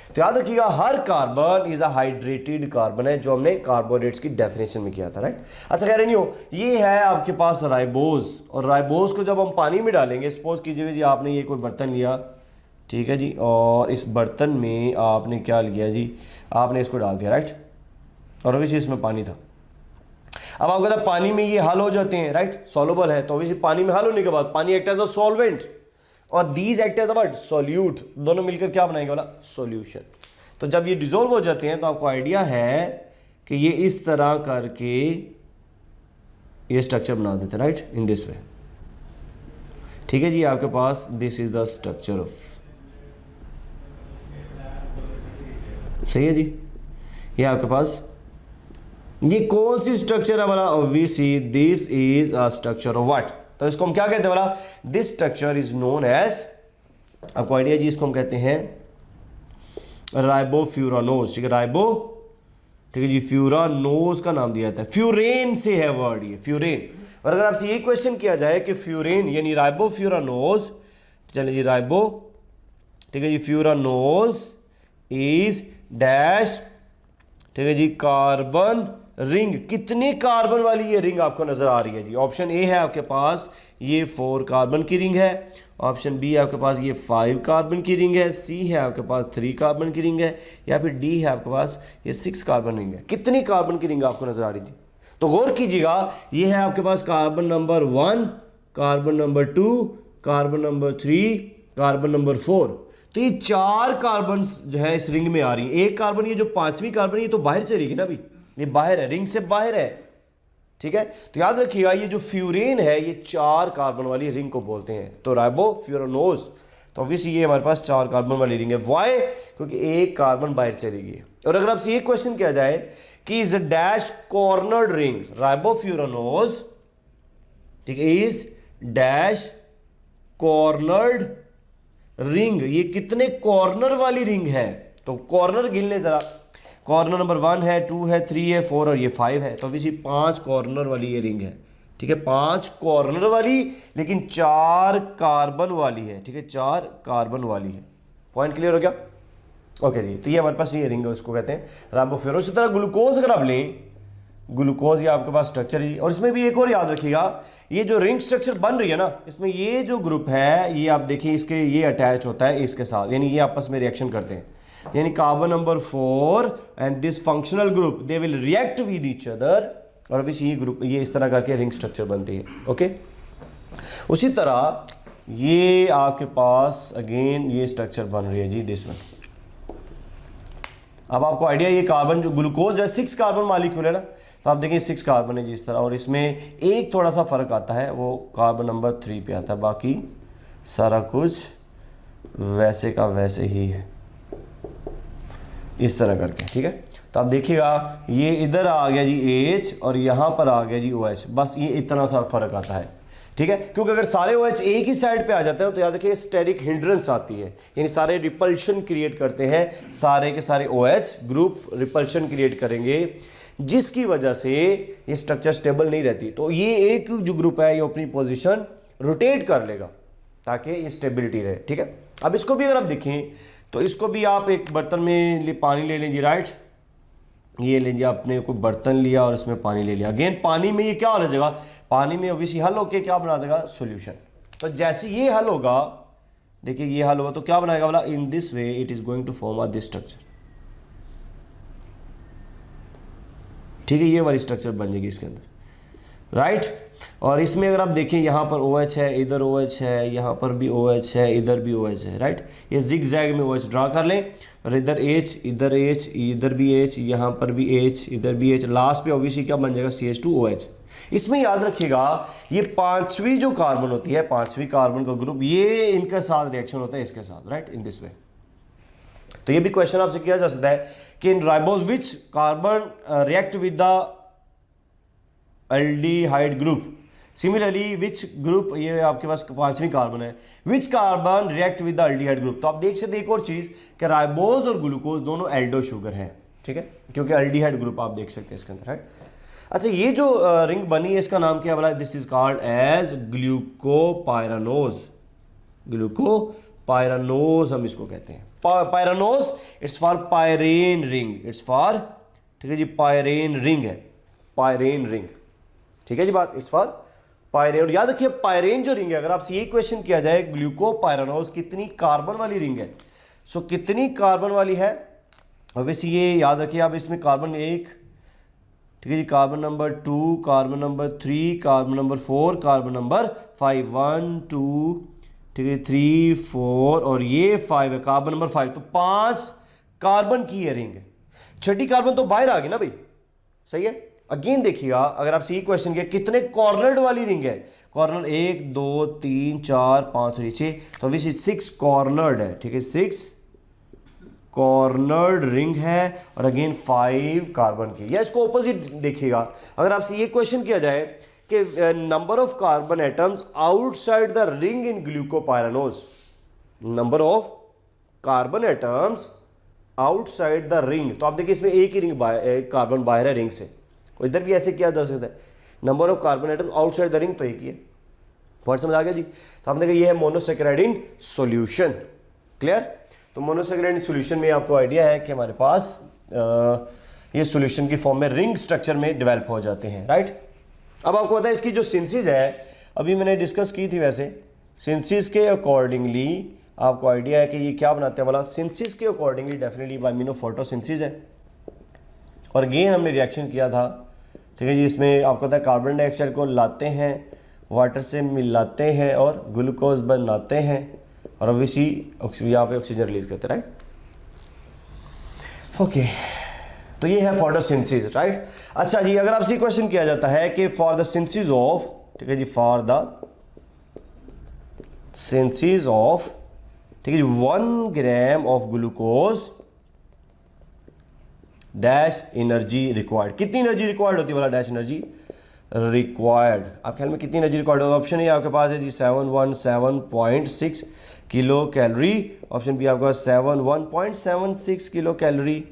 तो याद रखिएगा हर carbon is a hydrated carbon है, जो हमने कार्बोहाइड्रेट्स की डेफिनेशन में किया था, राइट। अच्छा कह रहे नहीं हो, ये है आपके पास राइबोज, और राइबोज को जब हम पानी में डालेंगे, सपोज कीजिए जी आपने ये कोई बर्तन लिया, ठीक है जी, और इस बर्तन में आपने क्या लिया जी, आपने इसको डाल दिया, राइट, और ऑब्वियसली इसमें पानी था। अब आपको पता है पानी में ये हल हो जाते हैं, राइट, सॉल्युबल है, तो ऑब्वियसली पानी में हल होने के बाद पानी एक्ट एज अ सॉल्वेंट और these act as a what, solute, दोनों मिलकर क्या बनाएंगे वाला, सॉल्यूशन। तो जब ये डिसॉल्व हो जाते हैं तो आपको आइडिया है कि ये इस तरह करके ये स्ट्रक्चर बना देते हैं, राइट, इन दिस वे। ठीक है जी, आपके पास this is the structure of, सही है जी, ये आपके पास ये कौन सी स्ट्रक्चर है वाला, obviously this is a structure of what, तो इसको हम क्या कहते हैं वाला, this structure is known as, आपको आइडिया जी, इसको हम कहते हैं राइबोफ्यूरानोज। ठीक है, राइबो, ठीक है जी, फ्यूरानोज का नाम दिया जाता है, फ्यूरेन से है वर्ड ये, फ्यूरेन। और अगर आपसे ये क्वेश्चन किया जाए कि फ्यूरेन यानी राइबोफ्यूरानोज, चलिए जी, राइबो, ठीक है जी, फ्यूरानोज इज डैश, ठीक है जी, कार्बन रिंग, कितने कार्बन वाली ये रिंग आपको नजर आ रही है जी, ऑप्शन ए है आपके पास ये 4 कार्बन की रिंग है, ऑप्शन बी है आपके पास ये 5 कार्बन की रिंग है, सी है आपके पास 3 कार्बन की रिंग है, या फिर डी है आपके पास ये 6 कार्बन रिंग है। कितनी कार्बन की रिंग आपको नजर आ रही थी, तो गौर कीजिएगा, ये है आपके पास carbon number 1, carbon number 2, carbon number 3, carbon number 4, तो ये 4 कार्बन जो है इस रिंग में आ रही है। एक कार्बन, ये जो 5वीं कार्बन, ये तो बाहर चलेगी ना अभी, ये बाहर है, रिंग से बाहर है। ठीक है, तो याद रखिएगा ये जो फ्यूरेन है ये 4 कार्बन वाली रिंग को बोलते हैं, तो राइबोफ्यूरानोज, तो ऑब्वियसली ये हमारे पास 4 कार्बन वाली रिंग है। वाई, क्योंकि एक कार्बन बाहर चलेगी। और अगर आपसे ये क्वेश्चन किया जाए कि इज डैश कॉर्नर्ड रिंग, राइबोफ्यूरानोज, ठीक है, इज डैश कॉर्नर्ड रिंग, ये कितने कॉर्नर वाली रिंग है, तो कॉर्नर गिन ले जरा, कॉर्नर नंबर 1 है, 2 है, 3 है, 4 और ये 5 है, तो ऑब्वियसली 5 कॉर्नर वाली ये रिंग है। ठीक है, 5 कॉर्नर वाली लेकिन 4 कार्बन वाली है। ठीक है, 4 कार्बन वाली है। पॉइंट क्लियर हो गया? ओके जी, तो ये हमारे पास ये रिंग है, उसको कहते हैं राइबोफ्यूरानोज। इसी तरह ग्लूकोज अगर आप लें, ग्लूकोज ये आपके पास स्ट्रक्चर है, और इसमें भी एक और याद रखिएगा, ये जो रिंग स्ट्रक्चर बन रही है ना, इसमें ये जो ग्रुप है ये आप देखिए, इसके ये अटैच होता है इसके साथ, यानी ये आपस में रिएक्शन करते हैं, यानी carbon number 4 and this functional group they will react with each other, और अभी ये ग्रुप ये इस तरह करके रिंग स्ट्रक्चर बनती है। ओके, उसी तरह ये आपके पास अगेन ये स्ट्रक्चर बन रही है जी दिस में। अब आपको आइडिया, ये कार्बन जो ग्लूकोज है 6 कार्बन मॉलिक्यूल है ना, तो आप देखिए 6 कार्बन है जी इस तरह, और इसमें एक थोड़ा सा फर्क आता है, वो कार्बन नंबर 3 पे आता है, बाकी सारा कुछ वैसे का वैसे ही है, इस तरह करके। ठीक है, तो आप देखिएगा ये इधर आ गया जी H और यहाँ पर आ गया जी OH, बस ये इतना सा फर्क आता है। ठीक है, क्योंकि अगर सारे OH एक ही साइड पे आ जाते हैं तो याद रखिए स्टेरिक हिंड्रेंस आती है, यानी सारे रिपल्शन क्रिएट करते हैं, सारे के सारे OH ग्रुप रिपल्शन क्रिएट करेंगे, जिसकी वजह से ये स्ट्रक्चर स्टेबल नहीं रहती। तो ये एक जो ग्रुप है ये अपनी पोजीशन रोटेट कर लेगा ताकि ये स्टेबिलिटी रहे। ठीक है, अब इसको भी अगर आप देखें तो इसको भी आप एक बर्तन में पानी ले लीजिए, राइट, ये लीजिए, आपने कोई बर्तन लिया और इसमें पानी ले लिया, अगेन पानी में ये क्या हो जाएगा, पानी में ऑब्वियसली हल होके क्या बना देगा, सॉल्यूशन। तो जैसे ये हल होगा, देखिए ये हल होगा तो क्या बनाएगा बोला, in this way it is going to form a this structure. ठीक है, ये वाली स्ट्रक्चर बन जाएगी इसके अंदर, राइट। और इसमें अगर आप देखें यहाँ पर OH है, इधर OH है, यहाँ पर भी OH है, इधर भी OH है, राइट, ये जिग जैग में OH ड्रा कर लें, और इधर H, इधर H, इधर भी H, यहाँ पर भी H, इधर भी H, लास्ट पे ऑब्वियसली क्या बन जाएगा, CH2OH। इसमें याद रखिएगा ये 5वीं जो कार्बन होती है, 5वीं कार्बन का ग्रुप, ये इनके साथ रिएक्शन होता है इसके साथ, राइट, इन दिस वे। तो ये भी क्वेश्चन आपसे किया जा सकता है कि in ribose which carbon react with the aldehyde group, similarly which group, ये आपके पास 5वीं कार्बन है, which carbon react with the aldehyde group. तो आप देख सकते हैं एक और चीज कि राइबोज और ग्लूकोज दोनों एल्डो शुगर हैं। ठीक है, क्योंकि एल्डिहाइड ग्रुप आप देख सकते हैं इसके अंदर, राइट। अच्छा, ये जो रिंग बनी है इसका नाम क्या बोला, this is called as glucopyranose, glucopyranose हम इसको कहते हैं। Pyranose it's for pyran ring, it's for, ठीक है जी, पायरेन रिंग है, पायरेन रिंग। ठीक है जी बात, इट्स फॉर पायरेन। याद रखिए पायरेन जो रिंग है, अगर आपसे यही क्वेश्चन किया जाए ग्लूकोपायरानोज कितनी कार्बन वाली रिंग है, सो कितनी कार्बन वाली है, ऑब्वियसली ये याद रखिए आप, इसमें कार्बन 1, ठीक है जी, carbon number 2, carbon number 3, carbon number 4, carbon number 5, 1 2, ठीक है 3 4 और ये 5 है, कार्बन नंबर 5, तो 5 कार्बन की ये रिंग है। छठी कार्बन तो बाहर आ गई ना भाई, सही है। अगेन देखिएगा, अगर आपसे ये क्वेश्चन किया कितने कॉर्नर्ड वाली रिंग है, कॉर्नर 1 2 3 4 5 और 6, तो ऑब्वियसली 6 कॉर्नर्ड है, ठीक है 6 कॉर्नर्ड रिंग है और अगेन 5 कार्बन की। या इसको ऑपोजिट देखिएगा, अगर आपसे ये क्वेश्चन किया जाए कि number of carbon atoms outside the ring in glucopyranose, number of carbon atoms outside the ring, तो आप देखिए इसमें एक ही रिंग कार्बन बाहर है रिंग से, और इधर भी ऐसे किया जा सकता है, number of carbon atoms outside the ring तो एक ही है। पॉइंट समझ आ गया जी। तो आपने देखा ये है मोनोसेकेराइड इन सॉल्यूशन, क्लियर। तो मोनोसेकेराइड इन सॉल्यूशन में आपको आइडिया है कि हमारे पास ये सॉल्यूशन की फॉर्म में रिंग स्ट्रक्चर में डेवलप हो जाते हैं, राइट। अब आपको पता है इसकी जो सिंथेसिस है, अभी मैंने डिस्कस की थी, वैसे सिंथेसिस के अकॉर्डिंगली आपको आइडिया है कि ये क्या बनाते हैं वाला, सिंथेसिस के accordingly definitely by mean of photosynthesis है। और अगेन हमने रिएक्शन किया था, ठीक है जी, इसमें आपको पता है कार्बन डाइऑक्साइड को लाते हैं, वाटर से मिलाते हैं और ग्लूकोज बनाते हैं, और ऑब्वियसली यहाँ पे ऑक्सीजन रिलीज करते हैं, राइट। ओके, तो ये है फोटोसिंथेसिस, राइट। अच्छा जी, अगर आपसे क्वेश्चन किया जाता है कि फॉर द सिंथेसिस ऑफ, ठीक है जी, फॉर द सिंथेसिस ऑफ, ठीक है जी, 1 gram of glucose dash energy required, कितनी एनर्जी रिक्वायर्ड होती है वाला, डैश एनर्जी रिक्वायर्ड। आप ख्याल में कितनी एनर्जी रिक्वायर्ड होगा, ऑप्शन ए आपके पास है जी 717.6 किलो कैलोरी, ऑप्शन बी आपके पास 71.76 किलो कैलोरी,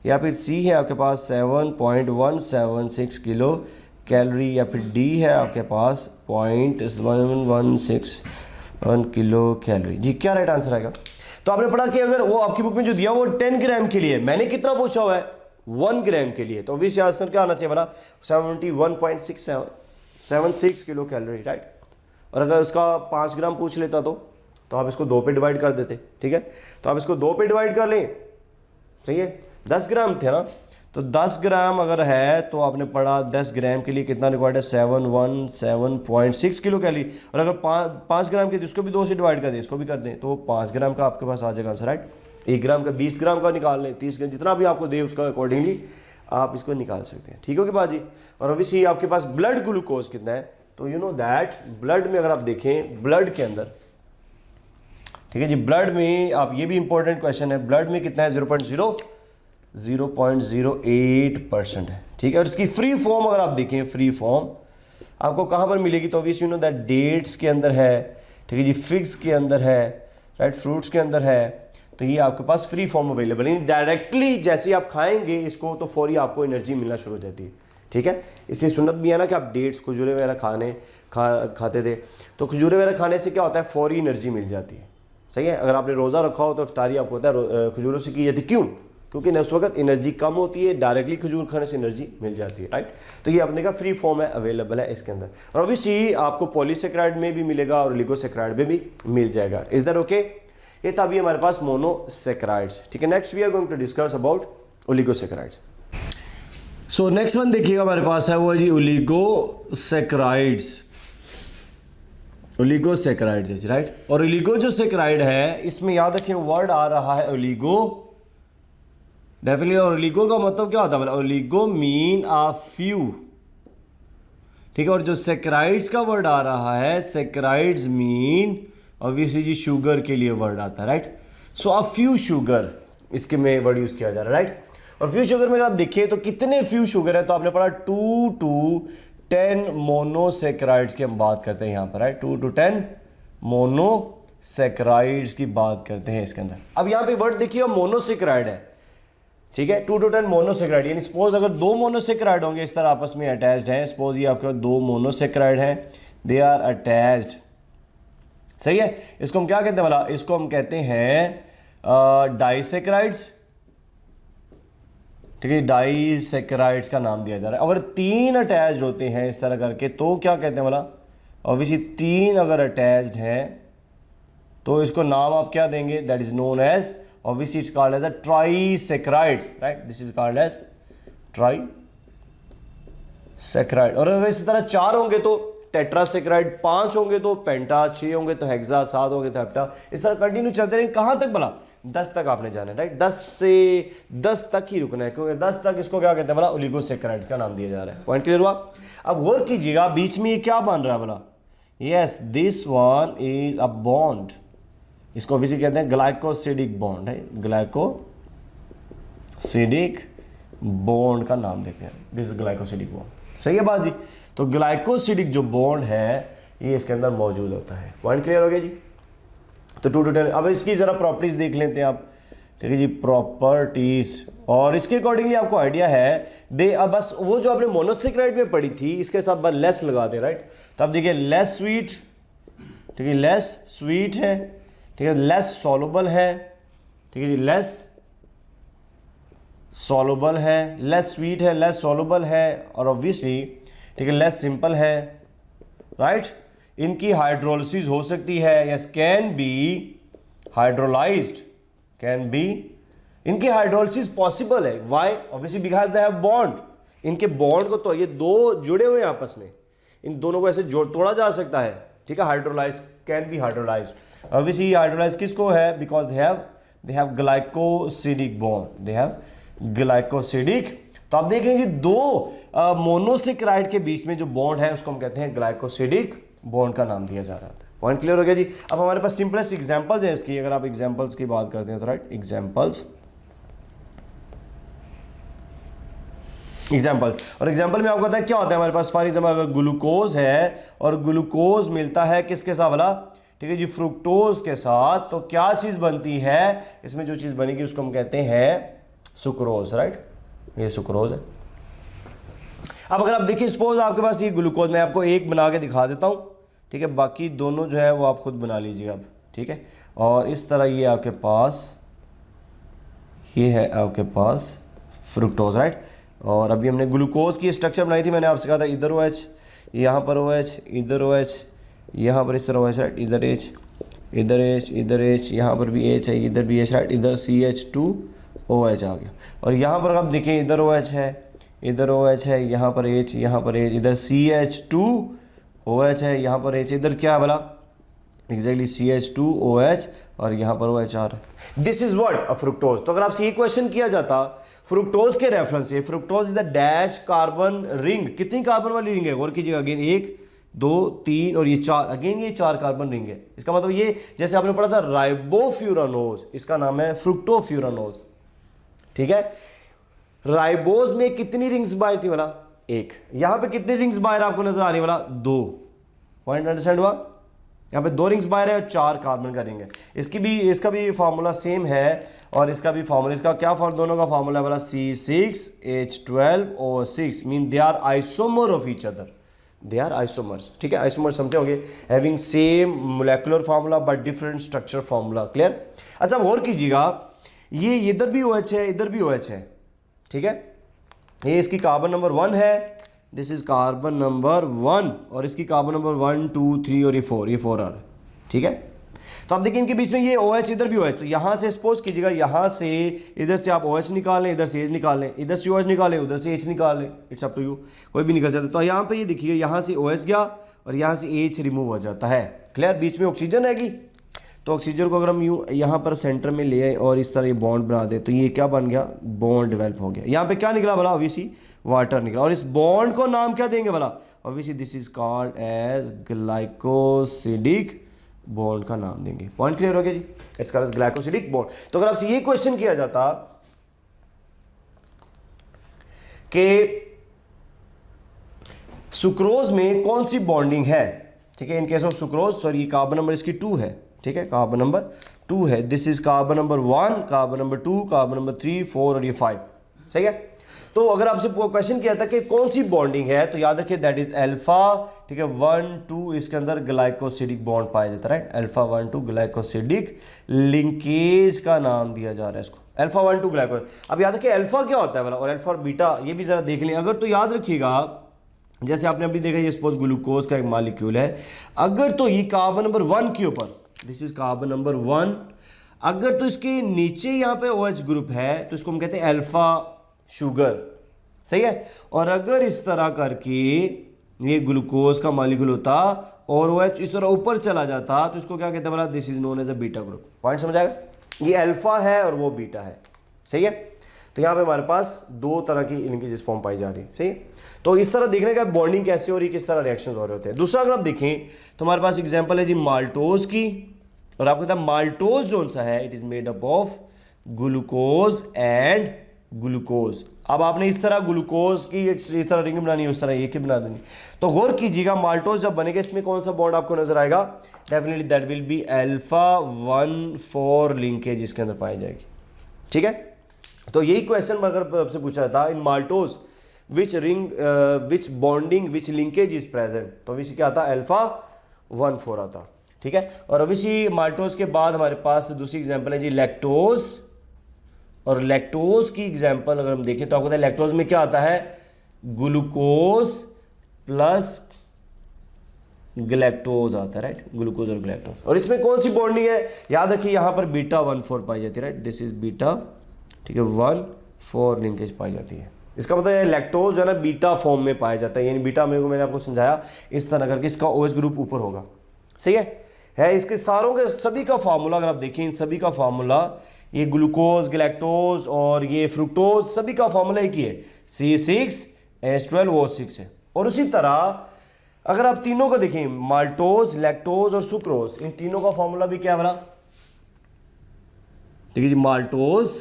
या फिर सी है आपके पास 7.176 किलो कैलोरी, या फिर डी है आपके पास 0.161 किलो कैलोरी। जी क्या राइट आंसर आएगा। तो आपने पढ़ा कि अगर वो आपकी बुक में जो दिया वो 10 ग्राम के लिए, मैंने कितना पूछा हुआ है 1 ग्राम के लिए, तो ऑब्वियसली आंसर क्या आना चाहिए बड़ा 71.76 किलो कैलोरी, राइट। और अगर उसका 5 ग्राम पूछ लेता तो आप इसको 2 पे डिवाइड कर देते, ठीक है। तो आप इसको 2 पे डिवाइड कर लें, सही है, 10 ग्राम थे ना, तो 10 ग्राम अगर है तो आपने पढ़ा 10 ग्राम के लिए कितना रिक्वायर्ड है 717.6 किलो कैलोरी, और अगर 5 ग्राम के तो इसको भी 2 से डिवाइड कर दें, इसको भी कर दें, तो 5 ग्राम का आपके पास आ जाएगा आंसर, राइट। 1 ग्राम का 20 ग्राम का निकाल लें, 30 ग्राम, जितना भी आपको दे उसका अकॉर्डिंगली आप इसको निकाल सकते हैं, ठीक हो कि बाजी। और ऑब्वियसली आपके पास ब्लड ग्लूकोज कितना है, तो यू नो दैट ब्लड में अगर आप देखें, ब्लड के अंदर, ठीक है जी, ब्लड में आप, ये भी इंपॉर्टेंट क्वेश्चन है, ब्लड में कितना है 0.08% है, ठीक है। और इसकी फ्री फॉर्म अगर आप देखें, फ्री फॉर्म आपको कहाँ पर मिलेगी, तो obviously you know that dates के अंदर है, ठीक है जी, फिग्स के अंदर है, राइट, फ्रूट्स के अंदर है, तो ये आपके पास फ्री फॉर्म अवेलेबल है। डायरेक्टली जैसे आप खाएंगे इसको तो फौरी आपको एनर्जी मिलना शुरू हो जाती है, ठीक है। इसलिए सुन्नत भी है ना कि आप डेट्स, खजूरें वगैरह खाते थे, तो खजूरें वगैरह खाने से क्या होता है, फौरी एनर्जी मिल जाती है, सही है। अगर आपने रोज़ा रखा हो तो इफ्तारी आपको होता है खजूरों से की जाती है, क्यों, क्योंकि उस वक्त एनर्जी कम होती है, डायरेक्टली खजूर खाने से एनर्जी मिल जाती है, राइट। तो ये अपने का फ्री फॉर्म है, अवेलेबल है इसके अंदर, और ऑब्वियसली आपको पॉलीसेक्राइड में भी मिलेगा और ओलिगोसेक्राइड में भी मिल जाएगा। Is that okay. ये था अभी हमारे पास मोनोसेक्राइड्स, ठीक है। Next we are going to discuss about oligosaccharides. So next one देखिएगा हमारे पास है वो है जी ओलिगोसेक्राइड्स, ओलिगोसेक्राइड्स है, राइट। और ओलिगो जो सेक्राइड है इसमें याद रखें वर्ड आ रहा है ओलिगो, डेफिनेटली। और ओलिगो का मतलब क्या होता है, ओलिगो मीन अ फ्यू, ठीक है। और जो सेक्राइड्स का वर्ड आ रहा है, सेक्राइड्स मीन ऑब्वियसली जी शुगर के लिए वर्ड आता है, right. So a few sugar इसके में वर्ड यूज किया जा रहा है, राइट। और फ्यू शुगर में अगर आप देखिए तो कितने फ्यू शुगर है, तो आपने पढ़ा 2 to 10 मोनोसेक्राइड्स की हम बात करते हैं यहाँ पर, राइट। 2 to 10 मोनोसेक्राइड्स की बात करते हैं इसके अंदर। अब यहाँ पे वर्ड देखिए मोनोसेक्राइड है, ठीक है, 2 to 10 मोनोसेक्राइड, यानी सपोज अगर 2 मोनोसेक्राइड होंगे इस तरह आपस में अटैच्ड हैं, सपोज ये आपके पास 2 मोनोसेक्राइड हैं, दे आर अटैच्ड, सही है। इसको हम क्या कहते हैं वाला, इसको हम कहते हैं डाइसेक्राइड्स, ठीक है, डाइसेक्राइड्स का नाम दिया जा रहा है। अगर 3 अटैच्ड होते हैं इस तरह करके तो क्या कहते हैं वाला, ऑब्वियसली 3 अगर अटैच्ड हैं तो इसको नाम आप क्या देंगे, that is known as, obviously it's called as a trisaccharides, right, this is called as trisaccharide. और अगर इसी तरह 4 होंगे तो टेट्रासेक्राइड, 5 होंगे तो पेंटा, 6 होंगे तो हेक्सा, 7 होंगे तो हेप्टा, इस तरह कंटिन्यू चलते रहेंगे। कहां तक भला, 10 तक आपने जाना है, राइट, 10 से 10 तक ही रुकना है, क्योंकि 10 तक इसको क्या कहते हैं भला, ओलिगोसेक्राइड्स का नाम दिया जा रहा है। पॉइंट क्लियर हुआ। अब गौर कीजिएगा बीच में ये क्या बन रहा है भला, yes this one is a bond, इसको ऑब्वियसली कहते हैं ग्लाइकोसिडिक बॉन्ड है, ग्लाइकोसिडिक बॉन्ड का नाम देते हैं, दिस ग्लाइकोसिडिक बॉन्ड। सही है बात जी। तो ग्लाइकोसिडिक जो बॉन्ड है ये इसके अंदर मौजूद होता है। पॉइंट क्लियर हो गया जी। तो 2 to 10, अब इसकी जरा प्रॉपर्टीज देख लेते हैं आप, ठीक है जी, प्रॉपर्टीज, और इसके अकॉर्डिंगली आपको आइडिया है दे, अब बस वो जो आपने मोनोसेक्राइड में पढ़ी थी इसके साथ बस लेस लगा दे, राइट। तो आप देखिए लेस स्वीट, ठीक है, लेस स्वीट है, ठीक है, लेस सॉल्युबल है, ठीक है जी, लेस सॉल्युबल है, लेस स्वीट है, लेस सॉल्युबल है, और ऑब्वियसली ठीक है लेस सिंपल है, राइट। इनकी हाइड्रोलिसिस हो सकती है, yes, can be hydrolysed, can be, इनकी हाइड्रोलिसिस पॉसिबल है, why, obviously because they have bond, इनके बॉन्ड को, तो ये 2 जुड़े हुए हैं आपस में, इन दोनों को ऐसे जोड़ तोड़ा जा सकता है, ठीक है, hydrolyse, can be hydrolysed. Obviously hydrolyse किसको है, because they have glycosidic bond, they have glycosidic. तो आप देख लेंगे 2 मोनोसेक्राइड के बीच में जो बॉन्ड है उसको हम कहते हैं ग्लाइकोसिडिक बॉन्ड का नाम दिया जा रहा है। पॉइंट क्लियर हो गया जी। अब हमारे पास सिंपलेस्ट एग्जांपल्स हैं इसकी, अगर आप एग्जांपल्स की बात करते हैं तो, राइट, एग्जांपल्स, और एग्जांपल में आपको पता है क्या होता है हमारे पास, फॉर एग्जांपल अगर ग्लूकोज है और ग्लूकोज मिलता है किसके साथ वाला, ठीक है जी, फ्रुक्टोज के साथ, तो क्या चीज बनती है, इसमें जो चीज बनेगी उसको हम कहते हैं सुक्रोज, राइट, ये सुक्रोज है। अब अगर आप देखिए सपोज आपके पास ये ग्लूकोज, मैं आपको एक बना के दिखा देता हूँ, ठीक है, बाकी दोनों जो है वो आप खुद बना लीजिए अब, ठीक है। और इस तरह ये आपके पास, ये है आपके पास फ्रुक्टोज, राइट। और अभी हमने ग्लूकोज की स्ट्रक्चर बनाई थी, मैंने आपसे कहा था इधर OH, यहाँ पर OH, इधर OH, यहाँ पर इस तरह OH, राइट, इधर H, इधर H, इधर H, यहाँ पर भी H है, इधर भी H, राइट, इधर CH2OH आ गया। और यहाँ पर आप देखें इधर OH है, इधर OH है, यहाँ पर H, यहाँ पर H, इधर CH2OH है, यहाँ पर H, इधर क्या है भला, एग्जैक्टली CH2OH, और यहाँ पर OH आ रहा है। This is what, a fructose. तो अगर आपसे ये क्वेश्चन किया जाता फ्रुक्टोज के रेफरेंस से, fructose is a dash carbon ring, कितनी कार्बन वाली रिंग है, गौर कीजिएगा, अगेन 1 2 3 और ये 4, अगेन ये 4 कार्बन रिंग है। इसका मतलब ये, जैसे आपने पढ़ा था राइबोफ्यूरानोज, इसका नाम है फ्रुक्टोफ्यूरानोज, ठीक है। राइबोज में कितनी रिंग्स बाहर थी वाला, 1, यहां पे कितनी रिंग्स बाहर आपको नजर आ रही है वाला, 2। पॉइंट अंडरस्टैंड हुआ, यहाँ पे 2 रिंग्स बाहर है और 4 कार्बन का रिंग है। इसका भी फार्मूला सेम है, और इसका भी फार्मूला, इसका क्या दोनों का फार्मूला है वाला, C6H12O6, mean they are isomer of each other, they are isomers, ठीक है, आइसोमर समझते होंगे, having same molecular formula but different structure formula, clear. अच्छा गौर कीजिएगा, ये इधर भी OH है, इधर भी OH है, ठीक है, ये इसकी कार्बन नंबर 1 है, दिस इज कार्बन नंबर 1, और इसकी कार्बन नंबर 1 2 3 और ये 4 आ रहा है, ठीक है। तो आप देखिए इनके बीच में ये OH, इधर भी OH, तो यहाँ से सपोज कीजिएगा, यहाँ से इधर से आप OH निकाल लें, इधर से H निकाल लें, इधर से OH निकालें, उधर से H निकाल लें, इट्स अप टू यू, कोई भी निकल सकता है। तो यहाँ पे ये देखिए, यहाँ से OH गया और यहाँ से H रिमूव हो जाता है, क्लियर। बीच में ऑक्सीजन रहेगी, तो ऑक्सीजन को अगर हम यूँ यहाँ पर सेंटर में ले आए और इस तरह ये बॉन्ड बना दे, तो ये क्या बन गया, बॉन्ड डेवलप हो गया। यहाँ पे क्या निकला भला, ऑब्वियसली वाटर निकला, और इस बॉन्ड को नाम क्या देंगे भला, obviously this is called as glycosidic bond का नाम देंगे। पॉइंट क्लियर हो गया जी, it's called as glycosidic bond. तो अगर आपसे ये क्वेश्चन किया जाता कि सुक्रोज में कौन सी बॉन्डिंग है, ठीक है, in case of sucrose, sorry ये कार्बन नंबर इसकी 2 है, ठीक है, कार्बन नंबर 2 है, this is carbon number 1, carbon number 2, carbon number 3 4 और ये 5, सही है। तो अगर आपसे क्वेश्चन किया था कि कौन सी बॉन्डिंग है, तो याद रखिए दैट इज अल्फा, ठीक है, 1 2, इसके अंदर ग्लाइकोसिडिक बॉन्ड पाया जाता है, राइट, अल्फा 1 2 ग्लाइकोसिडिक लिंकेज का नाम दिया जा रहा है इसको, अल्फा 1 2 ग्लाइको। अब याद रखिए अल्फा क्या होता है वाला, और अल्फा और बीटा, ये भी जरा देख लें अगर, तो याद रखिएगा जैसे आपने अभी देखा, ये सपोज ग्लूकोज का एक मॉलिक्यूल है, अगर तो ये कार्बन नंबर 1 के ऊपर, दिस इज कार्बन नंबर 1, अगर तो इसके नीचे यहाँ पे OH ग्रुप है तो इसको हम कहते हैं अल्फा शुगर, सही है। और अगर इस तरह करके ये ग्लूकोज का मॉलिक्यूल होता और OH इस तरह ऊपर चला जाता तो इसको क्या कहते हैं बोला, this is known as a beta group. Point समझ आएगा, ये अल्फा है और वो बीटा है, सही है। तो यहाँ पे हमारे पास दो तरह की लिंकेजेस फॉर्म पाई जा रही है, सही है। तो इस तरह देखने का बॉन्डिंग कैसे हो रही है, किस तरह रिएक्शन हो रहे होते हैं। दूसरा अगर आप देखें तो हमारे पास एग्जांपल है जी माल्टोज की, और आपको पता है माल्टोज जो सा है it is made up of glucose and glucose. अब आपने इस तरह ग्लूकोज की इस तरह रिंग बनानी है, उस तरह एक ही बना देनी। तो गौर कीजिएगा माल्टोज जब बनेगा इसमें कौन सा बॉन्ड आपको नजर आएगा, definitely that will be alpha 1,4 linkage इसके अंदर पाई जाएगी, ठीक है। तो यही क्वेश्चन अगर आपसे पूछा था in maltose which ring which bonding which linkage is present, तो विच क्या आता, अल्फा 1,4 आता, ठीक है। और अभी माल्टोज के बाद हमारे पास दूसरी एग्जांपल है जी लैक्टोज, और लैक्टोज की एग्जांपल अगर हम देखें तो आपको पता है लैक्टोज में क्या आता है, ग्लूकोज प्लस ग्लैक्टोज आता है, राइट, ग्लूकोज और ग्लैक्टोज। और इसमें कौन सी बॉन्डिंग है, याद रखिए यहाँ पर बीटा 1,4 पाई जाती है, राइट, दिस इज बीटा, ठीक है, 1,4 लिंकेज पाई जाती है। इसका मतलब है लैक्टोज जो है ना बीटा फॉर्म में पाया जाता है, यानी बीटा में को मैंने आपको समझाया इस तरह करके इसका OH ग्रुप ऊपर होगा, सही है। इसके सारों के सभी का फार्मूला अगर आप देखें, इन सभी का फार्मूला, ये ग्लूकोज, ग्लैक्टोज और ये फ्रुक्टोज, सभी का फार्मूला एक ही है, C6H12O6 है। और उसी तरह अगर आप तीनों को देखें, माल्टोज, लैक्टोज और सुक्रोज, इन तीनों का फार्मूला भी क्या बना, ठीक है जी, माल्टोज,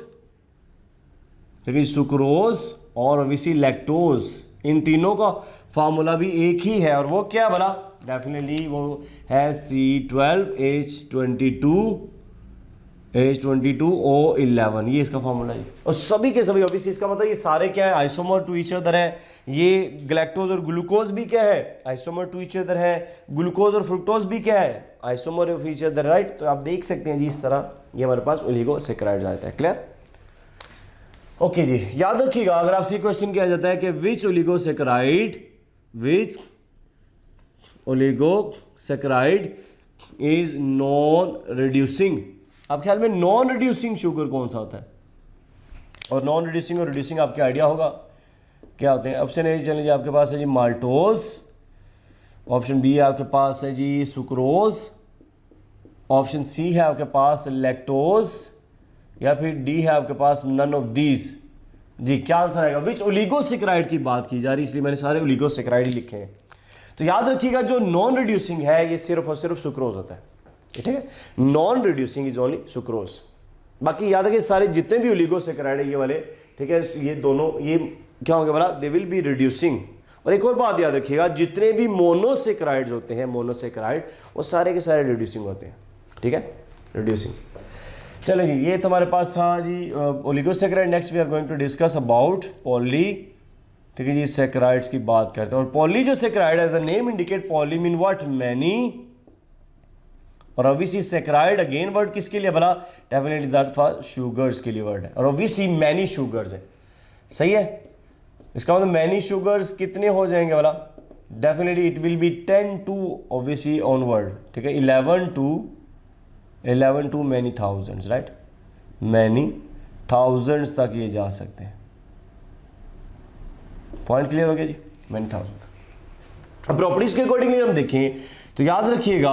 ठीक है, सुक्रोज और ऑब्वियसली लैक्टोज, इन तीनों का फार्मूला भी एक ही है, और वो क्या बना, डेफिनेटली वो है C12H22O11, ये इसका फार्मूला है। और सभी के सभी ऑब्वियसली इसका मतलब ये सारे क्या है, आइसोमर टू ईच अदर है। ये ग्लैक्टोज और ग्लूकोज भी क्या है, आइसोमर टू ईच अदर है। ग्लूकोज और फ्रुक्टोज भी क्या है, isomer of each other, right. तो आप देख सकते हैं जी इस तरह ये हमारे पास ओलिगोसैकेराइड्स आता है, क्लियर। ओके जी, याद रखिएगा अगर आपसे क्वेश्चन किया जाता है कि विच ओलिगोसैकेराइड इज नॉन रिड्यूसिंग, आप ख्याल में नॉन रिड्यूसिंग शुगर कौन सा होता है, और नॉन रिड्यूसिंग और रिड्यूसिंग आपके आइडिया होगा क्या होते हैं। ऑप्शन ए चलिए आपके पास है जी माल्टोज, ऑप्शन बी आपके पास है जी सुक्रोज, ऑप्शन सी है आपके पास लैक्टोज, या फिर डी है आपके पास नन ऑफ दीज। जी क्या आंसर आएगा, विच ओलिगोसैकेराइड की बात की जा रही है, इसलिए मैंने सारे ओलिगोसैकेराइड ही लिखे हैं। तो याद रखिएगा जो नॉन रिड्यूसिंग है ये सिर्फ और सिर्फ सुक्रोज होता है, ठीक है, non reducing is only sucrose. बाकी याद रखिए सारे जितने भी ओलिगोसैकेराइड है ये वाले, ठीक है, ये दोनों ये क्या होंगे बोला, दे विल बी रिड्यूसिंग। और एक और बात याद रखिएगा, जितने भी मोनोसैकेराइड्स होते हैं, मोनोसैकेराइड, वो सारे के सारे रिड्यूसिंग होते हैं, ठीक है, रिड्यूसिंग। चलिए जी, ये तो हमारे पास था जी oligosaccharide. Next we are going to discuss about poly, ठीक है जी, सैकेराइड्स की बात करते हैं। और पॉली जो saccharide as a name indicate, poly mean what, many, और ऑब्वियसली सैकेराइड अगेन वर्ड किसके लिए भला, डेफिनेटली दैट फॉर शुगर्स के लिए वर्ड है, और ऑब्वियसली मैनी शुगर्स है, सही है। इसका मतलब मैनी शुगर्स कितने हो जाएंगे भला, definitely it will be 10 to obviously onward, ठीक है, 11 to many thousands, right, many thousands तक ये जा सकते हैं। पॉइंट क्लियर हो गया जी, मैनी थाउजेंड। अब प्रॉपर्टीज के अकॉर्डिंगली हम देखें तो याद रखिएगा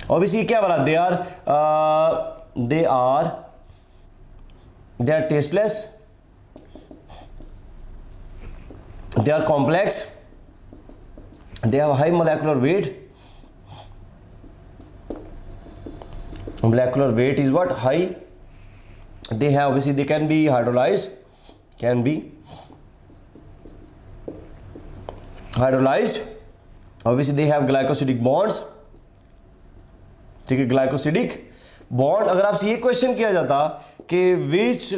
ऑब्वियसली क्या बोला, they are tasteless, they are complex, they have high molecular weight. Molecular weight is what, high. They have obviously they can be hydrolyzed, obviously they have glycosidic bonds, ठीक है, ग्लाइकोसिडिक बॉन्ड। अगर आपसे ये question किया जाता कि विच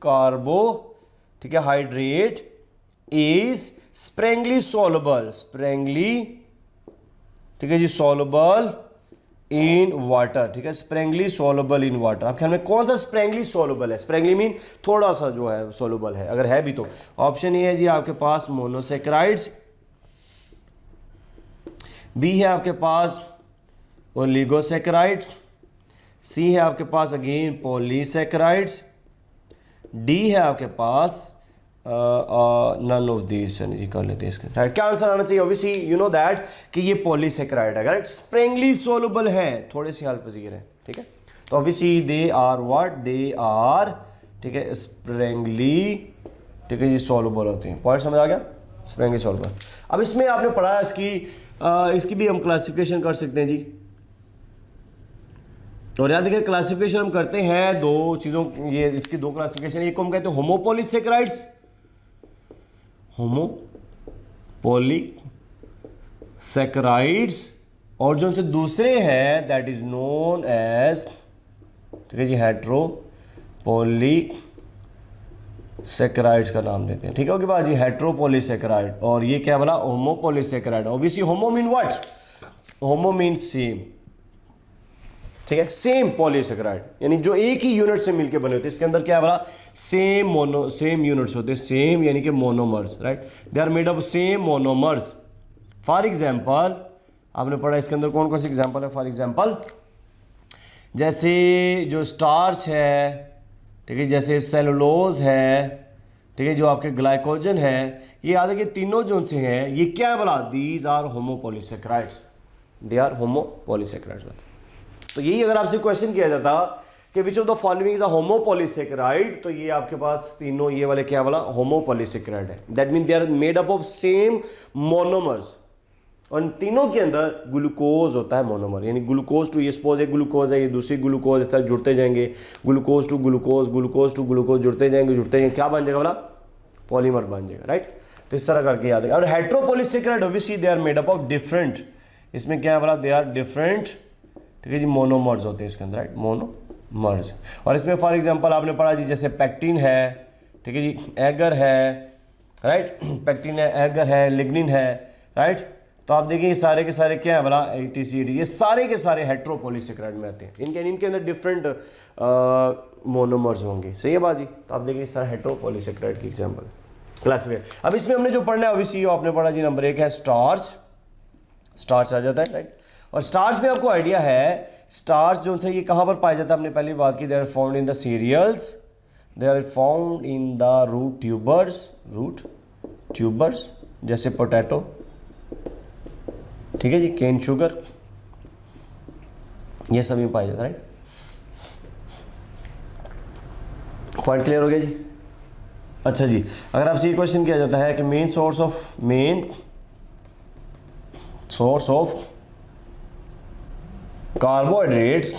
कार्बो, ठीक है, हाइड्रेट इज स्प्रेंगली सॉल्युबल, ठीक है जी, सॉल्युबल इन वाटर, ठीक है, स्प्रेंगली सोलबल इन वाटर। आपके ख्याल में कौन सा स्प्रेंगली सोलबल है? स्प्रेंगली मीन थोड़ा सा जो है सोलबल है, अगर है भी तो। ऑप्शन ए है जी आपके पास मोनोसेक्राइड्स, बी है आपके पास ओलिगोसेक्राइड्स, सी है आपके पास अगेन पॉलीसेक्राइड्स, डी है आपके पास नन ऑफ दिस। जी कर लेते हैं इसका राइट। क्या आंसर आना चाहिए? ऑब्वियसली यू नो दैट कि ये पॉलीसेक्राइड है, राइट। स्प्रेंगली सोलबल है, थोड़े से अल्पजीर है, ठीक है। तो obviously they are what, they are, ठीक है, स्प्रेंगली, ठीक है जी, सोलबल होते हैं। पॉइंट समझ आ गया? स्प्रेंगली सोलबल। अब इसमें आपने पढ़ा इसकी भी हम क्लासिफिकेशन कर सकते हैं जी। और याद देखिए क्लासिफिकेशन हम करते हैं दो चीज़ों, ये इसकी दो क्लासिफिकेशन, एक को हम कहते हैं होमोपॉलीसेक्राइड्स, होमोपॉलीसेक्राइड्स, और जो उनसे दूसरे हैं दैट इज नोन एज, ठीक है जी, हेट्रोपॉलीसेक्राइड्स का नाम देते हैं, ठीक है। ओके बात जी, हेट्रोपॉलीसेक्राइड। और ये क्या बोला? Homopolysaccharide. Obviously homo mean what? Homo mean same, ठीक है, सेम पॉलीसेक्राइड, यानी जो एक ही यूनिट से मिलके बने होते हैं। इसके अंदर क्या बोला? सेम यूनिट्स होते हैं, सेम यानी कि monomers, right. They are made of same monomers. For example आपने पढ़ा इसके अंदर कौन कौन से एग्जांपल है? फॉर एग्जांपल जैसे जो स्टार्च है, ठीक है, जैसे सेलुलोज है, ठीक है, जो आपके ग्लाइकोजन है, ये याद है कि तीनों जो उनसे हैं ये क्या बोला? These are homopolysaccharides, they are homopolysaccharides. तो यही अगर आपसे क्वेश्चन किया जाता कि which of the following is a homopolysaccharide, तो ये आपके पास तीनों ये वाले क्या वाला? होमोपॉलीसेक्राइड है। That mean they are made up of same monomers, और इन तीनों के अंदर ग्लूकोज होता है मोनोमर, यानी ग्लूकोज टू, ये सपोज एक ग्लूकोज है, ये दूसरी ग्लूकोज, इस तरह जुड़ते जाएंगे, glucose to glucose, glucose to glucose, जुड़ते जाएंगे, क्या बन जाएगा वाला? पॉलीमर बन जाएगा, राइट। तो इस तरह करके याद है। और heteropolysaccharide obviously they are made up of different, इसमें क्या बोला? दे आर डिफरेंट, ठीक है जी, मोनोमर्स होते हैं इसके अंदर, राइट, मोनोमर्स। और इसमें फॉर एग्जांपल आपने पढ़ा जी, जैसे पेक्टिन है, ठीक है जी, एगर है, राइट, पेक्टिन है, एगर है, लिग्निन है, राइट। तो आप देखिए ये सारे के सारे क्या है बोला? ATCD, ये सारे के सारे हेट्रोपॉलीसेक्राइड में आते हैं। इनके अंदर डिफरेंट मोनोमर्स होंगे, सही है बात जी। तो आप देखिए इस तरह हेट्रोपॉलीसेक्राइड की एग्जाम्पल क्लासिफाई। अब इसमें हमने जो पढ़ना है ऑब्वियसली आपने पढ़ा जी, नंबर 1 है स्टार्च, स्टार्च आ जाता है, राइट। और स्टार्च में आपको आइडिया है, स्टार्च जो है ये कहाँ पर पाया जाता है? हमने पहले बात की, they are found in the cereals, they are found in the root tubers, जैसे पोटैटो, ठीक है जी, केन शुगर, ये सभी पाया जाता है, राइट। पॉइंट क्लियर हो गया जी? अच्छा जी, अगर आपसे ये क्वेश्चन किया जाता है कि main source of carbohydrates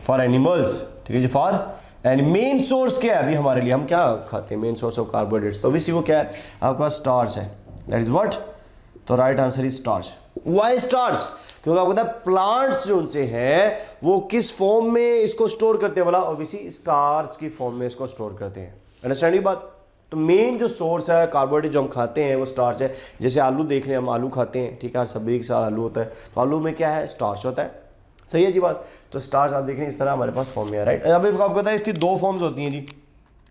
for animals, ठीक है जी, फॉर एंड मेन सोर्स क्या है अभी हमारे लिए? हम क्या खाते हैं? मेन सोर्स ऑफ कार्बोहाइड्रेट्स, तो ऑब्वियसली वो क्या है? आपके पास स्टार्च है, दैट इज व्हाट? तो right answer is starch. Why starch? क्योंकि आपको पता है प्लांट्स जो उनसे हैं वो किस फॉर्म में इसको स्टोर करते हैं बोला? ऑब्वियसली स्टार्च की फॉर्म में इसको स्टोर करते हैं। अंडरस्टैंड ये बात? तो मेन जो सोर्स है कार्बोहाइड्रेट जो हम खाते हैं वो स्टार्च है। जैसे आलू देख लें, हम आलू खाते हैं, ठीक है, हर सब्जी के साथ आलू होता है, तो आलू में क्या है? स्टार्च होता है, सही है जी बात। तो स्टार्च आप देख रहे हैं इस तरह हमारे पास फॉर्म में है, राइट। अभी आपको पता है इसकी दो फॉर्म्स होती हैं जी,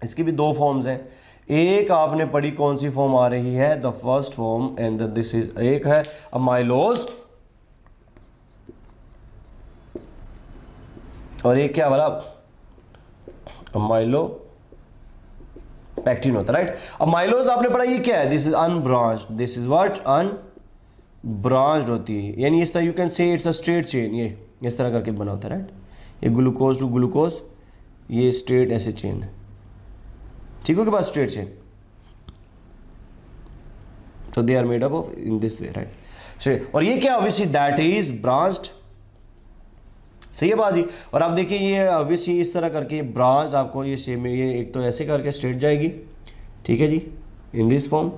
इसकी भी दो फॉर्म्स हैं। एक आपने पढ़ी कौन सी फॉर्म आ रही है? The first form, and this is, एक है अमाइलोज, और एक क्या वाला? अमाइलो पैक्टिन होता है, राइट। अमाइलोज आपने पढ़ा, ये क्या है? This is unbranched, this is what? Unbranched होती है, यानी इस तरह you can say it's a straight chain, ये इस तरह करके बना होता है, राइट। ये ग्लूकोज टू ग्लूकोज, ये स्ट्रेट ऐसे चेन है, ठीक हो के बाद स्ट्रेट चेन, तो they are made up of in this way, right, straight. और ये क्या? ऑब्वियसली दैट इज ब्रांच्ड, सही है बात जी। और आप देखिए ये ऑब्वियसली इस तरह करके ब्रांच आपको ये शेप में, ये एक तो ऐसे करके स्ट्रेट जाएगी, ठीक है जी, इन दिस फॉर्म,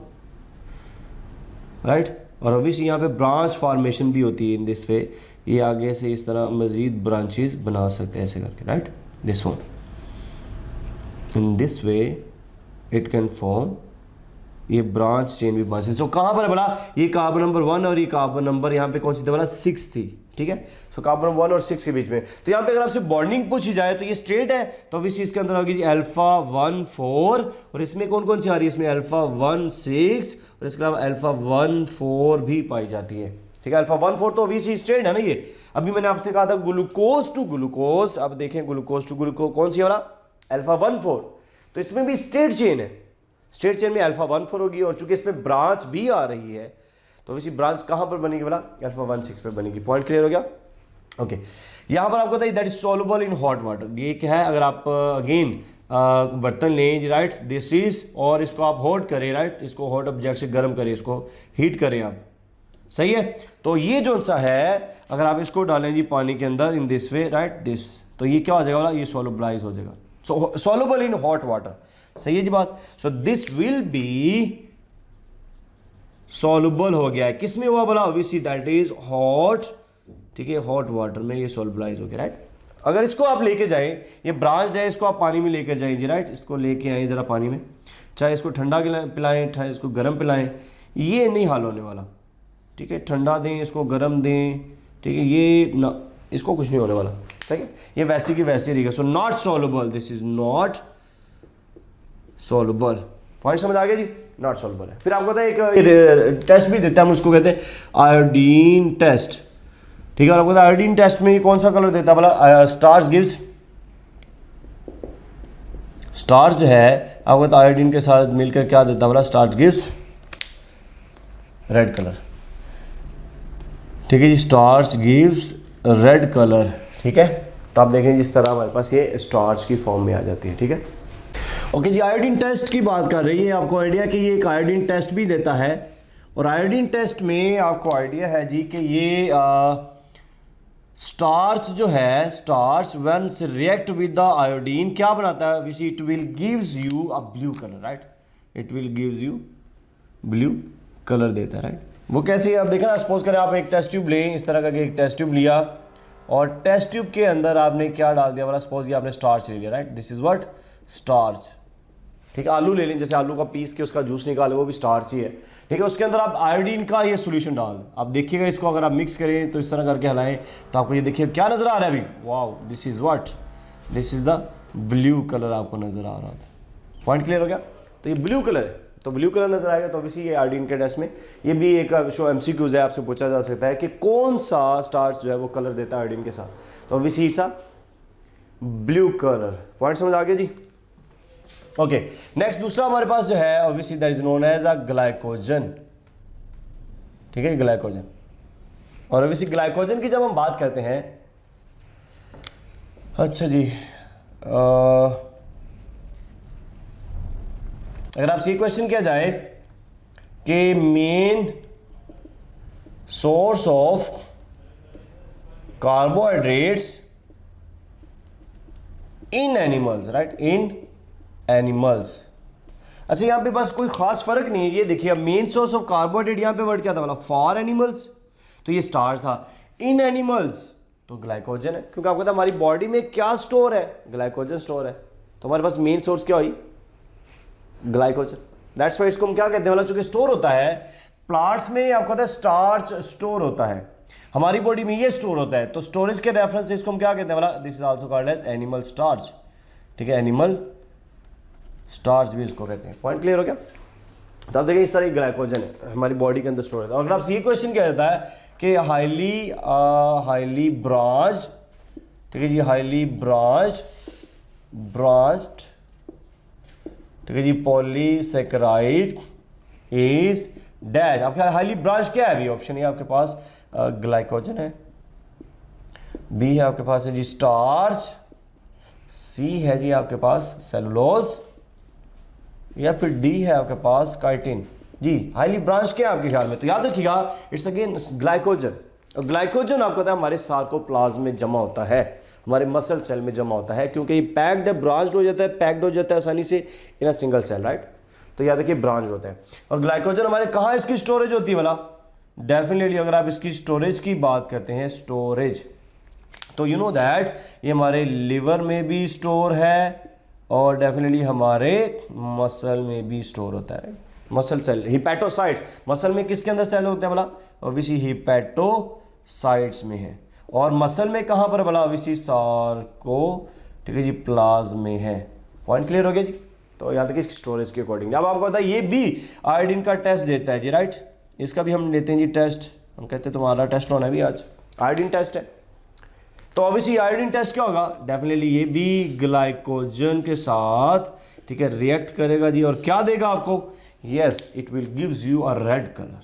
राइट। और ऑब्वियसली यहाँ पे ब्रांच फॉर्मेशन भी होती है इन दिस वे, ये आगे से इस तरह मजीद ब्रांचेस बना सकते हैं ऐसे करके, right, this form, in this way it can form ये ब्रांच चेन भी बन सकती है। तो कहाँ पर बोला, ये कार्बन नंबर 1 और ये कार्बन नंबर यहाँ पे कौन सी थी बोला, 6 थी, ठीक है। सो कार्बन 1 और 6 के बीच में, तो यहाँ पे अगर आपसे बॉन्डिंग पूछी जाए तो ये स्ट्रेट है, तो obviously इसके अंदर होगी अल्फा 1 4, और इसमें कौन कौन सी आ रही है, इसमें अल्फा 1 6 और इसके अलावा अल्फा 1 4 भी पाई जाती है, ठीक है। अल्फा 1 4 तो obviously स्ट्रेट है ना ये। अभी मैंने आपसे कहा था ग्लूकोज टू ग्लूकोज, अब देखें ग्लूकोज टू ग्लूकोज कौन सी वाला, अल्फा 1 4, तो इसमें भी स्ट्रेट चेन है, स्ट्रेट चेन में अल्फा 1 4 होगी, और चूंकि इसमें ब्रांच भी आ रही है तो वैसी ब्रांच कहां पर बनेगी बोला, अल्फा 1 6 पे बनेगी। पॉइंट क्लियर हो गया, ओके। यहां पर आपको बताइए that is soluble in hot water, ये क्या है, अगर आप अगेन बर्तन लें, राइट, दिस इज, और इसको आप हॉट करें, राइट, इसको हॉट ऑब्जेक्ट से गर्म करें, इसको हीट करें आप, सही है। तो ये जो सा है, अगर आप इसको डालें जी पानी के अंदर इन दिस वे, राइट, दिस, तो ये क्या हो जाएगा बोला, ये सॉल्युबलाइज हो जाएगा, सो सॉल्युबल इन हॉट वाटर, सही है जी बात। So this will be soluble हो गया है, किस में हुआ बोला, ऑब्वियसली दैट इज हॉट, ठीक है, हॉट वाटर में ये सॉल्युबलाइज हो गया, राइट। अगर इसको आप लेके जाएं, ये ब्रांच है, इसको आप पानी में लेकर जाएं जी, राइट, इसको लेके आए जरा पानी में, चाहे इसको ठंडा पिलाएं, चाहे इसको गर्म पिलाएं, ये नहीं हाल होने वाला, ठीक है। ठंडा दें, इसको गर्म दें, ठीक है, ये ना, इसको कुछ नहीं होने वाला, ठीक है, ये वैसे की वैसे रहेगा। So not soluble, this is not soluble, point समझ आ गया जी, नॉट सॉल्युबल है। फिर आपको एक टेस्ट भी देते हैं, हम उसको कहते हैं आयोडीन टेस्ट, ठीक है। और आपको आयोडीन टेस्ट में कौन सा कलर देता है बोला, स्टार्च गिव्स, स्टार्च जो है आपको आयोडीन के साथ मिलकर क्या देता है बोला, स्टार्च गिव्स रेड कलर, ठीक है जी, स्टार्च गिव्स रेड कलर, ठीक है। तो आप देखें जिस तरह हमारे पास ये स्टार्च की फॉर्म में आ जाती है, ठीक है। ओके जी, आयोडीन टेस्ट की बात कर रही है, आपको आइडिया कि ये एक आयोडीन टेस्ट भी देता है, और आयोडीन टेस्ट में आपको आइडिया है जी कि ये स्टार्च जो है, starch once react with the iodine क्या बनाता है, which it will gives you a blue colour, right, it will gives you blue colour देता है, राइट। वो कैसे आप देखें ना, सपोज करें आप एक टेस्ट ट्यूब लें, इस तरह का एक टेस्ट ट्यूब लिया, और टेस्ट ट्यूब के अंदर आपने क्या डाल दिया वाला, सपोज ये आपने स्टार्च ले लिया, right, this is what, starch, ठीक है। आलू ले लें, जैसे आलू का पीस के उसका जूस निकाले, वो भी स्टार्च ही है, ठीक है। उसके अंदर आप आयोडीन का ये सॉल्यूशन डाल दें, आप देखिएगा इसको अगर आप मिक्स करें तो इस तरह करके हलाएं, तो आपको ये देखिए क्या नजर आ रहा है अभी, wow, this is what, this is the blue colour आपको नजर आ रहा था। पॉइंट क्लियर हो गया, तो ये ब्लू कलर है, तो ब्लू कलर नजर आएगा। तो ऑब्वियसली ये आयोडीन के टेस्ट में ये भी एक शो एमसीक्यूज है, आपसे पूछा जा सकता है कि कौन सा स्टार्च जो है वो कलर देता है आयोडीन के साथ, तो obviously it's a blue colour. Point समझ आ गया जी, ओके। नेक्स्ट दूसरा हमारे पास जो है obviously that is known as a glycogen, ठीक है, ग्लाइकोजन। और ऑब्वियसली ग्लाइकोजन की जब हम बात करते हैं, अच्छा जी, अगर आपसे ये क्वेश्चन किया जाए कि main source of carbohydrates in animals, right, in animals, अच्छा यहाँ पे बस कोई खास फर्क नहीं है। ये देखिए, मेन सोर्स ऑफ कार्बोहाइड्रेट यहाँ पे वर्ड क्या था बोला, फॉर एनिमल्स, तो ये स्टार्च था, इन एनिमल्स तो ग्लाइकोजन है, क्योंकि आपको पता हमारी बॉडी में क्या स्टोर है, ग्लाइकोजन स्टोर है, तो हमारे पास मेन सोर्स क्या हुई, ग्लाइकोजन। दैट्स व्हाई इसको हम क्या कहते हैं बोला, चूंकि स्टोर होता है प्लांट्स में, आपको पता है स्टार्च स्टोर होता है, हमारी बॉडी में ये स्टोर होता है, तो स्टोरेज के रेफरेंस से इसको हम क्या कहते हैं बोला, this is also called as animal starch, ठीक है, एनिमल स्टार्च भी इसको कहते हैं। पॉइंट क्लियर हो गया, तो आप देखिए इस तरह ग्लाइकोजन है हमारी बॉडी के अंदर स्टोर होता है। अगर आपसे ये क्वेश्चन किया जाता है कि हाईली ब्रांच्ड, ठीक है जी, हाईली ब्रांच्ड, ठीक है जी, पॉलीसेकेराइड इज डैश, आपके हाईली ब्रांच क्या है, अभी ऑप्शन ए आपके पास ग्लाइकोजन है, बी है आपके पास है जी स्टार्च, सी है जी आपके पास सेलुलोज, या फिर डी है आपके पास काइटिन। जी हाईली ब्रांच क्या है आपके ख्याल में, तो याद रखिएगा इट्स अगेन ग्लाइकोजन। और ग्लाइकोजन आपको पता है हमारे सार्कोप्लाज्म में जमा होता है, हमारे मसल सेल में जमा होता है, क्योंकि ये पैक्ड है, ब्रांच्ड हो जाता है, पैक्ड हो जाता है आसानी से इन अ सिंगल सेल, राइट, तो याद रखिए ब्रांच होता है। और ग्लाइकोजन हमारे कहाँ इसकी स्टोरेज होती है वाला, डेफिनेटली अगर आप इसकी स्टोरेज की बात करते हैं, स्टोरेज, तो यू नो दैट ये हमारे लिवर में भी स्टोर है और डेफिनेटली हमारे मसल में भी स्टोर होता है। मसल सेल, हिपैटोसाइट्स, मसल में किसके अंदर सेल होते हैं बोला, ऑब्वियसली हिपैटोसाइट्स में है। और मसल में कहाँ पर बोला, ऑब्वियसली सार्को, ठीक है जी, प्लाज्म में है। पॉइंट क्लियर हो गया जी। तो याद रखिए इसकी स्टोरेज के अकॉर्डिंग। अब आपको पता है ये भी आयोडीन का टेस्ट देता है जी, राइट। इसका भी हम लेते हैं जी टेस्ट, हम कहते हैं तुम्हारा टेस्ट होना है भी आज, आयोडीन टेस्ट है। तो ऑब्वियसली आयोडीन टेस्ट क्या होगा, डेफिनेटली ये भी ग्लाइकोजन के साथ, ठीक है, रिएक्ट करेगा जी, और क्या देगा आपको, yes it will gives you a red colour.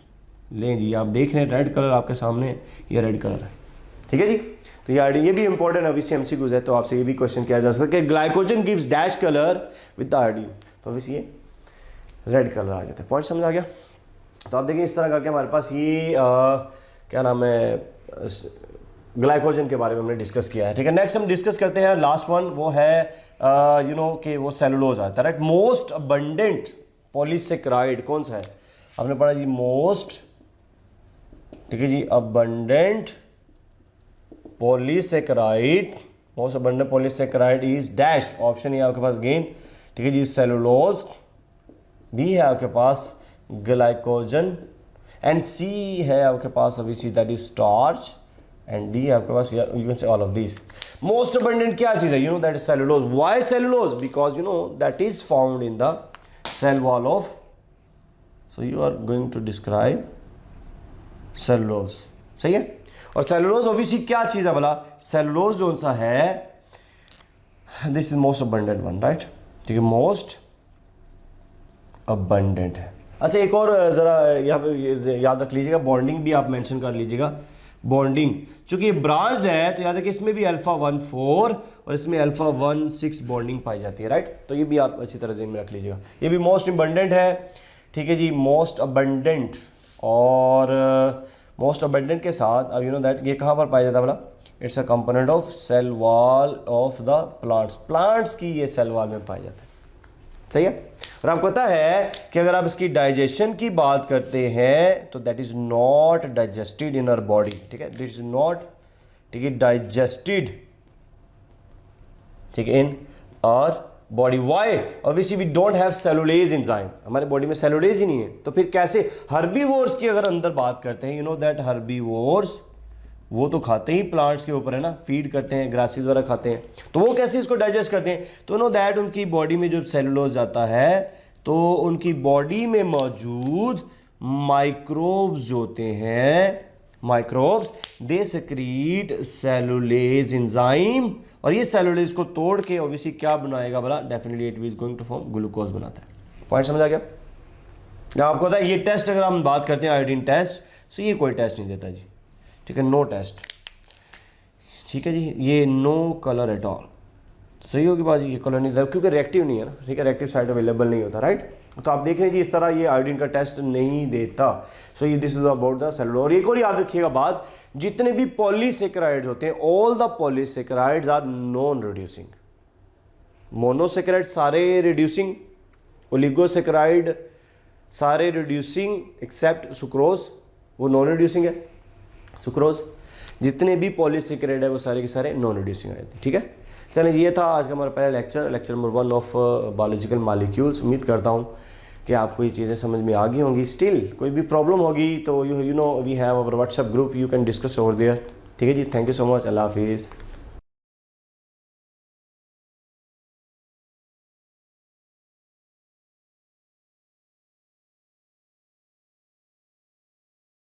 लें जी, आप देख रहे हैं रेड कलर आपके सामने, ये रेड कलर है, ठीक है जी। तो ये आयोडीन, ये भी इंपॉर्टेंट ऑब्वियसली एमसीक्यूज है, तो आपसे ये भी क्वेश्चन किया जा सकता है कि glycogen gives dash colour with the iodine, तो ऑब्वियसली ये रेड कलर आ जाता है। पॉइंट समझ आ गया। तो आप देखिए इस तरह करके हमारे पास ये क्या नाम है, ग्लाइकोजन के बारे में हमने डिस्कस किया है, ठीक है। नेक्स्ट हम डिस्कस करते हैं लास्ट वन, वो है यू नो कि वो सेलुलोज आता है, राइट। मोस्ट अबंडेंट पॉलीसेकेराइड कौन सा है, हमने पढ़ा जी मोस्ट, ठीक है जी, abundant polysaccharide, most abundant polysaccharide is dash, option ये आपके पास गेन, ठीक है जी, सेलुलोज, बी है आपके पास ग्लाइकोजन, एंड सी है आपके पास obviously that is starch, and D है आपके पास, you can say all of this. Most abundant क्या चीज है, you know that is cellulose. Why cellulose, because you know that is found in the cell wall of, so you are going to describe cellulose, सही है। और cellulose obviously क्या चीज है बोला, सेलुलोज जो सा है, this is most abundant one, right, ठीक है, मोस्ट अबंडेंट है। अच्छा एक और ज़रा यहाँ पे याद रख लीजिएगा, बॉन्डिंग भी आप मेंशन कर लीजिएगा, बॉन्डिंग चूंकि ये ब्रांच्ड है तो याद है कि इसमें भी अल्फा 1,4 और इसमें अल्फा 1,6 बॉन्डिंग पाई जाती है, राइट। तो ये भी आप अच्छी तरह से में रख लीजिएगा, ये भी मोस्ट अबंडेंट है, ठीक है जी, मोस्ट अबंडेंट। और मोस्ट अबंडेंट के साथ अब यू नो दैट ये कहाँ पर पाया जाता है बोला, it's a component of cell wall of the plants, plants की ये सेल वॉल में पाया जाता है, सही है। और आपको पता है कि अगर आप इसकी डाइजेशन की बात करते हैं तो that is not digested in our body, ठीक है, दिस इज नॉट, ठीक है, डाइजेस्टेड, ठीक है, in our body. Why, obviously we don't have cellulase enzyme, हमारे बॉडी में सेलुलेज ही नहीं है, तो फिर कैसे, हर्बीवोर्स की अगर अंदर बात करते हैं, यू नो दैट हर्बीवोर्स वो तो खाते ही प्लांट्स के ऊपर है ना, फीड करते हैं, ग्रासेस वगैरह खाते हैं, तो वो कैसे इसको डाइजेस्ट करते हैं, तो नो दैट उनकी बॉडी में जब सेलुलोज जाता है तो उनकी बॉडी में मौजूद माइक्रोब्स जो होते हैं, माइक्रोब्स, दे सेक्रीट सेलुलेज एंजाइम, और ये सेलुलेज को तोड़ के ऑब्वियसली क्या बनाएगा बोला, definitely it is going to form glucose बनाता है। पॉइंट समझ आ गया। आपको पता है ये टेस्ट अगर हम बात करते हैं आयोडीन टेस्ट, तो ये कोई टेस्ट नहीं देता जी, ठीक है, नो टेस्ट, ठीक है जी, ये नो कलर एट ऑल, सही होगी बाजी, ये कलर नहीं देता क्योंकि रिएक्टिव नहीं है ना, ठीक है, रिएक्टिव साइड अवेलेबल नहीं होता, राइट। तो आप देख रहे हैं जी इस तरह ये आयोडीन का टेस्ट नहीं देता। सो ये this is about the cellulose. और एक और याद रखिएगा बात, जितने भी पॉलीसेकेराइड्स होते हैं, all the polysaccharides are non reducing, monosaccharide सारे रिड्यूसिंग, ओलिगोसेकेराइड सारे रिड्यूसिंग एक्सेप्ट सुक्रोज, वो नॉन रिड्यूसिंग है, सुक्रोज। जितने भी पॉलीसेकेराइड है वो सारे के सारे नॉन रिड्यूसिंग रहते हैं, ठीक है। चलिए ये था आज का हमारा पहला lecture number 1 of biological molecules. उम्मीद करता हूँ कि आपको ये चीज़ें समझ में आ गई होंगी। स्टिल कोई भी प्रॉब्लम होगी तो you know we have our WhatsApp group, you can discuss over there, ठीक है जी। थैंक यू सो मच, अल्लाह हाफिज़।